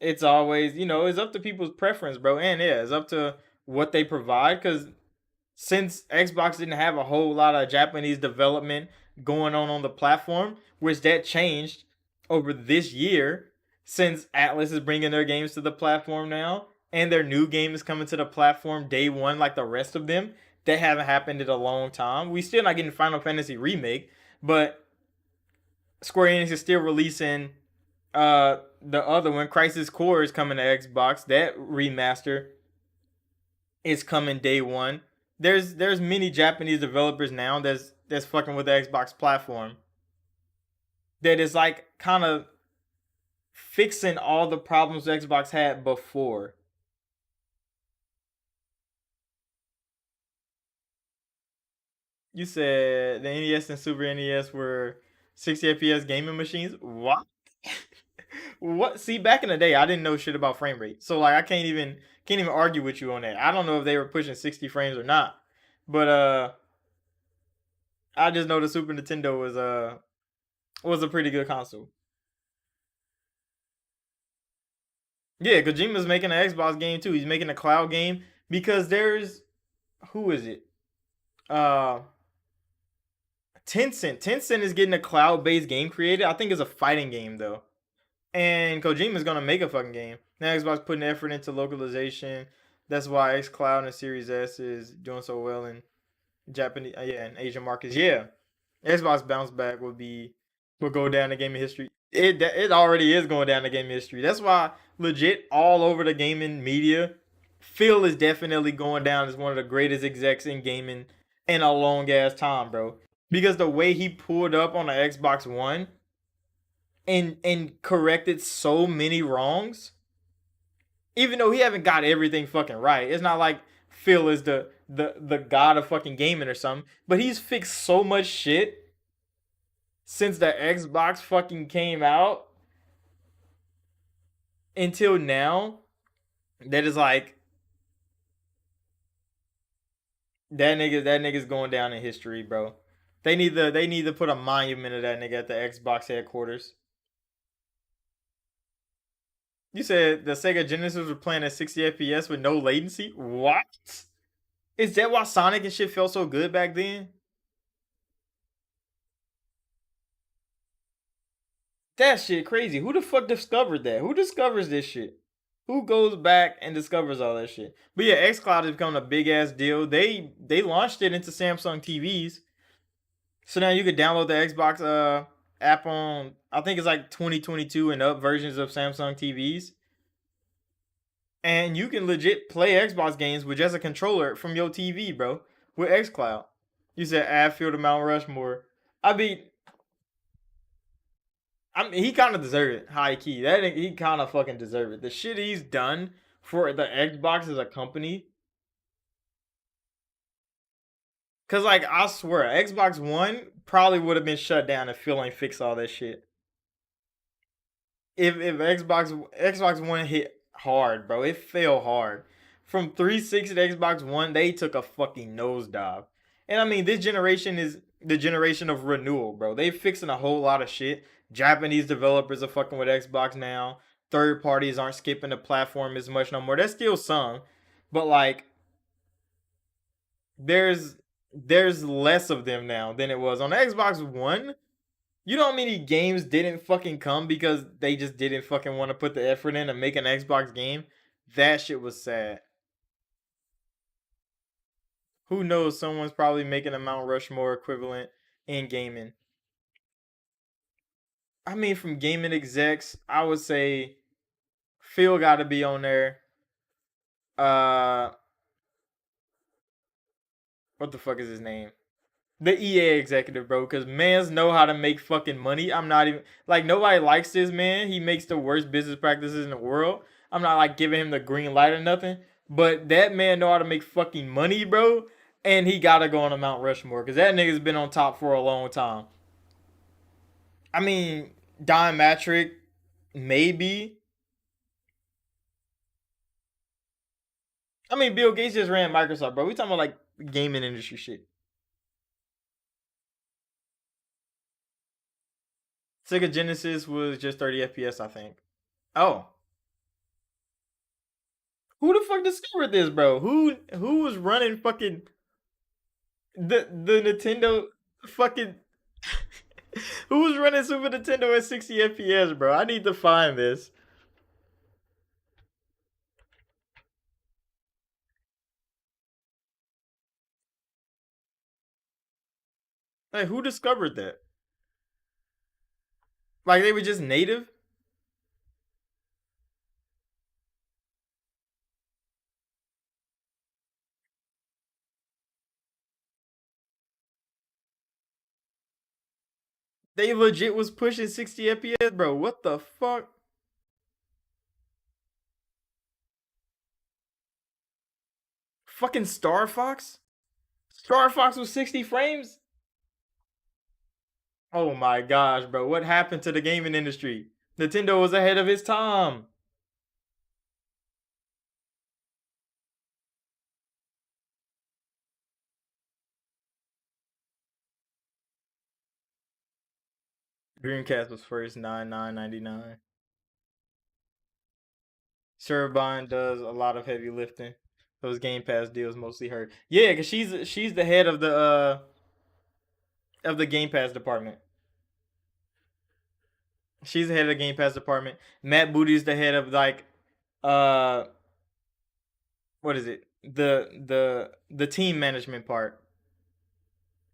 Speaker 1: It's always it's up to people's preference, bro. And yeah, it's up to what they provide. Because since Xbox didn't have a whole lot of Japanese development going on the platform, which that changed over this year since Atlas is bringing their games to the platform now, and their new game is coming to the platform day one, like the rest of them. That haven't happened in a long time. We still not getting Final Fantasy remake, but Square Enix is still releasing the other one, Crisis Core, is coming to Xbox. That remaster is coming day one. There's many Japanese developers now that's fucking with the Xbox platform that is like kind of fixing all the problems Xbox had before. You said the NES and Super NES were 60 FPS gaming machines. What? What? See, back in the day, I didn't know shit about frame rate, so like I can't even argue with you on that. I don't know if they were pushing 60 frames or not, but I just know the Super Nintendo was a pretty good console. Yeah, Kojima's making an Xbox game too. He's making a cloud game because there's who is it? Uh Tencent. Tencent is getting a cloud-based game created. I think it's a fighting game though. And Kojima's gonna make a fucking game. Now Xbox putting effort into localization. That's why XCloud and Series S is doing so well in Japanese, yeah, in Asian markets. Yeah, Xbox bounce back will go down in gaming history. It already is going down in gaming history. That's why legit all over the gaming media, Phil is definitely going down as one of the greatest execs in gaming in a long ass time, bro. Because the way he pulled up on the Xbox One and corrected so many wrongs, even though he haven't got everything fucking right. It's not like Phil is the god of fucking gaming or something, but he's fixed so much shit since the Xbox fucking came out until now that is like that nigga's going down in history, bro. They need to put a monument of that nigga at the Xbox headquarters. You said the Sega Genesis was playing at 60 FPS with no latency? What? Is that why Sonic and shit felt so good back then? That shit crazy. Who the fuck discovered that? Who discovers this shit? Who goes back and discovers all that shit? But yeah, XCloud has become a big ass deal. They launched it into Samsung TVs, so now you could download the Xbox app on I think it's like 2022 and up versions of Samsung TVs, and you can legit play Xbox games with just a controller from your TV, bro, with XCloud. You said add Field to Mount Rushmore. I mean, he kind of deserved it, high key. That he kind of fucking deserved it. The shit he's done for the Xbox as a company, cause like I swear, Xbox One probably would have been shut down if Phil ain't fix all that shit. If Xbox One hit hard, bro, it fell hard. From 360 to Xbox One, they took a fucking nosedive. And I mean, this generation is the generation of renewal, bro. They fixing a whole lot of shit. Japanese developers are fucking with Xbox now. Third parties aren't skipping the platform as much no more. There's still some, but like there's there's less of them now than it was on Xbox One. You know how many games didn't fucking come because they just didn't fucking want to put the effort in to make an Xbox game? That shit was sad. Who knows? Someone's probably making a Mount Rushmore equivalent in gaming. I mean, from gaming execs, I would say Phil got to be on there. Uh, what the fuck is his name? The EA executive, bro, because mans know how to make fucking money. I'm not even like nobody likes this man. He makes the worst business practices in the world. I'm not like giving him the green light or nothing, but that man know how to make fucking money, bro. And he gotta go on a Mount Rushmore because that nigga's been on top for a long time. I mean, Don Matrick, maybe. I mean, Bill Gates just ran Microsoft, bro. We talking about like gaming industry shit. Sega Genesis was just 30 FPS, I think. Oh, who the fuck discovered this, bro? Who was running fucking the Nintendo fucking who was running Super Nintendo at 60 FPS, bro? I need to find this. Like who discovered that? Like they were just native? They legit was pushing 60 FPS, bro. What the fuck? Fucking Star Fox? Star Fox was 60 frames? Oh my gosh, bro. What happened to the gaming industry? Nintendo was ahead of its time. Dreamcast was first 99.99. Cerebon does a lot of heavy lifting. Those Game Pass deals mostly hurt. Yeah, because she's the head of the Game Pass department. She's the head of the Game Pass department. Matt Booty's the head of like uh what is it? The team management part.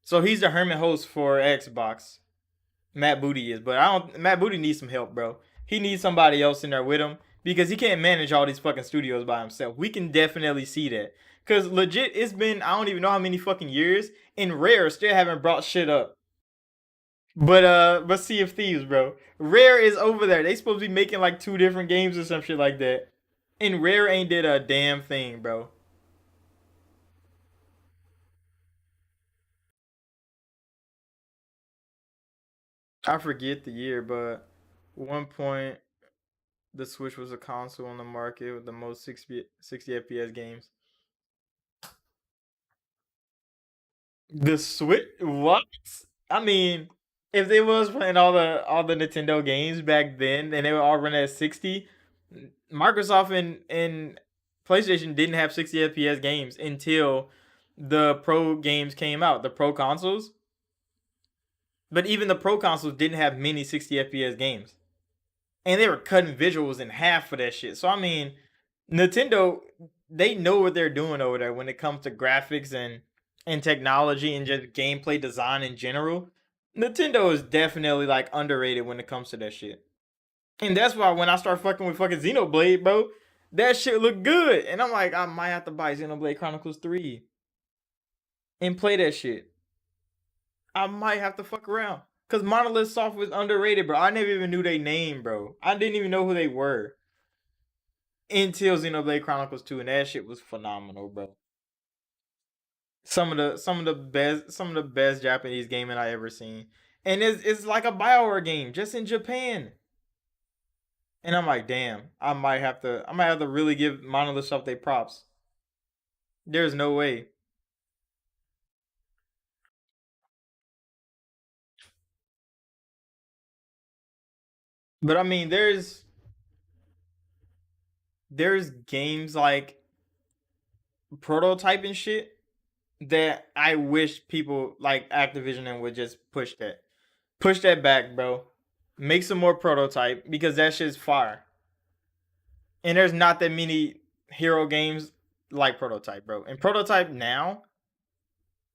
Speaker 1: So he's the hermit host for Xbox. Matt Booty is, but I don't. Matt Booty needs some help, bro. He needs somebody else in there with him because he can't manage all these fucking studios by himself. We can definitely see that. Cause legit, it's been I don't even know how many fucking years, and Rare still haven't brought shit up. But Sea of Thieves, bro. Rare is over there. They supposed to be making like two different games or some shit like that, and Rare ain't did a damn thing, bro. I forget the year, but one point the Switch was a console on the market with the most 60 FPS games. The Switch? What? I mean, if they was playing all the Nintendo games back then and they were all running at 60, Microsoft and PlayStation didn't have 60 FPS games until the Pro games came out, the Pro consoles. But even the Pro consoles didn't have many 60 FPS games. And they were cutting visuals in half for that shit. So I mean, Nintendo, they know what they're doing over there when it comes to graphics and technology and just gameplay design in general. Nintendo is definitely like underrated when it comes to that shit. And that's why when I start fucking with fucking Xenoblade, bro, that shit look good. And I'm like, I might have to buy Xenoblade Chronicles 3 and play that shit. I might have to fuck around. Cause Monolith Soft was underrated, bro. I never even knew their name, bro. I didn't even know who they were until Xenoblade Chronicles 2, and that shit was phenomenal, bro. Some of the best Japanese gaming I ever seen. And it's like a Bioware game, just in Japan. And I'm like, damn, I might have to really give Monolith Soft their props. There's no way. But I mean, there's games like prototype and shit that I wish people like Activision and would just push that. Push that back, bro. Make some more prototype because that shit's fire. And there's not that many hero games like prototype, bro. And prototype now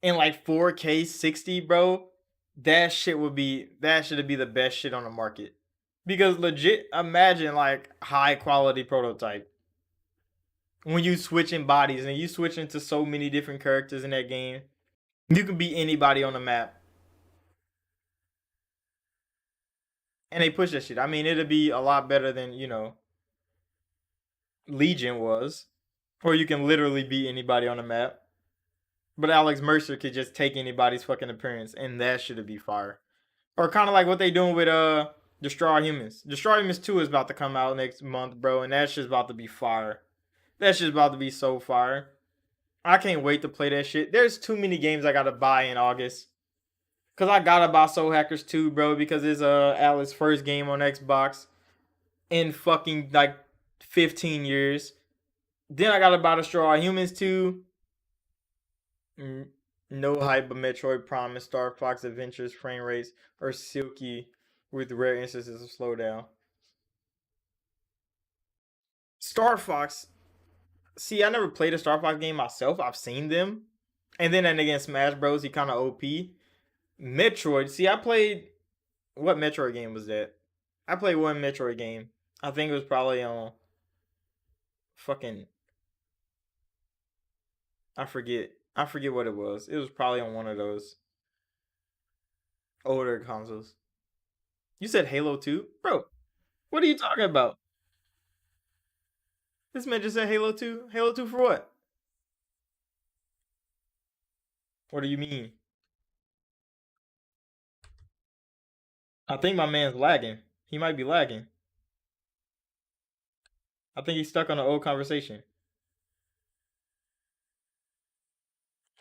Speaker 1: in like 4K 60, bro, that should be the best shit on the market. Because legit, imagine like high quality prototype when you switching bodies and you switch into so many different characters in that game. You can be anybody on the map, and they push that shit. I mean, it'll be a lot better than Legion was, or you can literally be anybody on the map. But Alex Mercer could just take anybody's fucking appearance, and that should be fire. Or kind of like what they doing with Destroy Humans. Destroy Humans 2 is about to come out next month, bro, and that's just about to be fire. That's just about to be so fire. I can't wait to play that shit. There's too many games I gotta buy in August. Cause I gotta buy Soul Hackers 2, bro, because it's Alex first game on Xbox in fucking like 15 years. Then I gotta buy Destroy Humans 2. Mm, no hype, but Metroid Prime and Star Fox Adventures frame rates are silky with rare instances of slowdown. Star Fox. See, I never played a Star Fox game myself. I've seen them, and then that nigga in Smash Bros. He kind of OP. Metroid. See, I played what Metroid game was that? I played one Metroid game. I think it was probably on fucking I forget. I forget what it was. It was probably on one of those older consoles. You said Halo 2? Bro, what are you talking about? This man just said Halo 2. Halo 2 for what? What do you mean? I think my man's lagging. He might be lagging. I think he's stuck on an old conversation.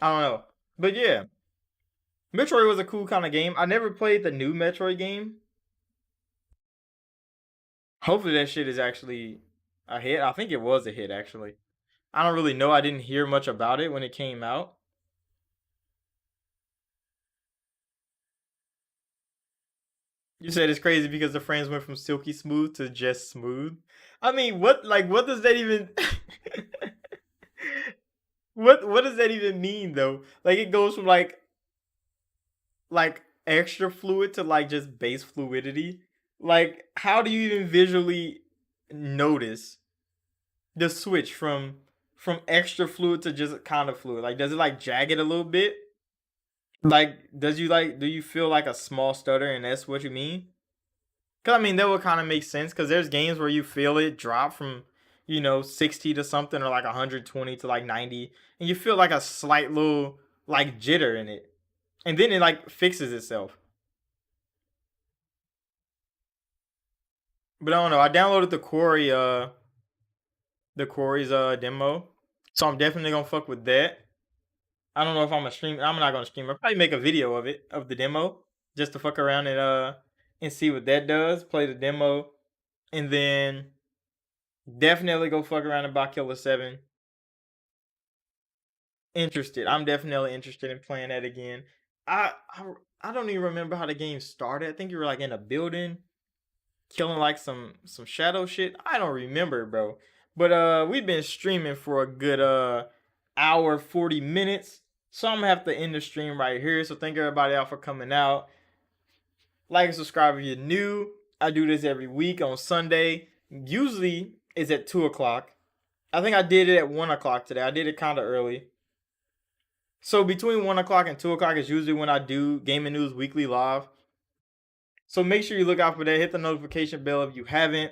Speaker 1: I don't know. But yeah, Metroid was a cool kind of game. I never played the new Metroid game. Hopefully that shit is actually a hit. I think it was a hit actually. I don't really know. I didn't hear much about it when it came out. You said it's crazy because the frames went from silky smooth to just smooth. I mean, what does that even what does that even mean though? Like it goes from like extra fluid to like just base fluidity. Like how do you even visually notice the switch from extra fluid to just kind of fluid? Like does it like jag it a little bit? Like does you like do you feel like a small stutter and that's what you mean? Cause I mean that would kind of make sense because there's games where you feel it drop from 60 to something or like 120 to like 90, and you feel like a slight little like jitter in it, and then it like fixes itself. But I don't know. I downloaded the Quarry's demo, so I'm definitely gonna fuck with that. I don't know if I'm gonna stream. I'm not gonna stream. I'll probably make a video of it of the demo just to fuck around and see what that does. Play the demo and then definitely go fuck around and buy Killer 7. Interested. I'm definitely interested in playing that again. I I, I don't even remember how the game started. I think you were like in a building killing like some shadow shit. I don't remember, bro. But we've been streaming for a good hour 40 minutes. So I'm gonna have to end the stream right here. So thank everybody out for coming out. Like and subscribe if you're new. I do this every week on Sunday. Usually it's at 2 o'clock. I think I did it at 1 o'clock today. I did it kind of early. So between 1 o'clock and 2 o'clock is usually when I do Gaming News Weekly Live. So make sure you look out for that. Hit the notification bell if you haven't.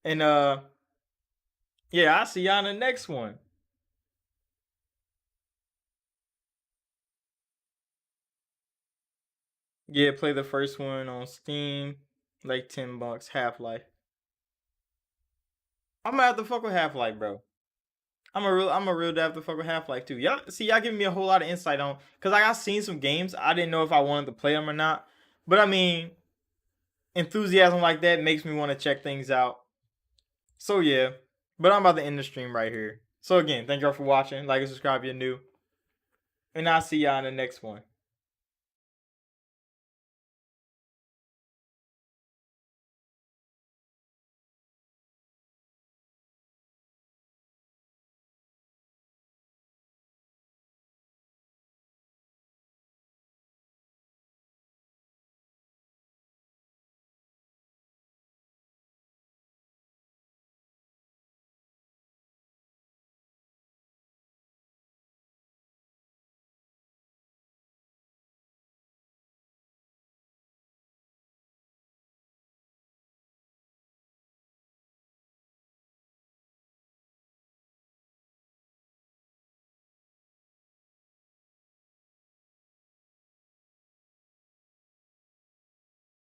Speaker 1: And yeah, I'll see y'all in the next one. Yeah, play the first one on Steam, like $10, Half Life. I'm gonna have to fuck with Half Life, bro. I'm a real have to fuck with Half Life too. Y'all see, y'all giving me a whole lot of insight on because like I seen some games. I didn't know if I wanted to play them or not. But I mean, enthusiasm like that makes me want to check things out. So yeah. But I'm about to end the stream right here. So again, thank y'all for watching. Like and subscribe if you're new. And I'll see y'all in the next one.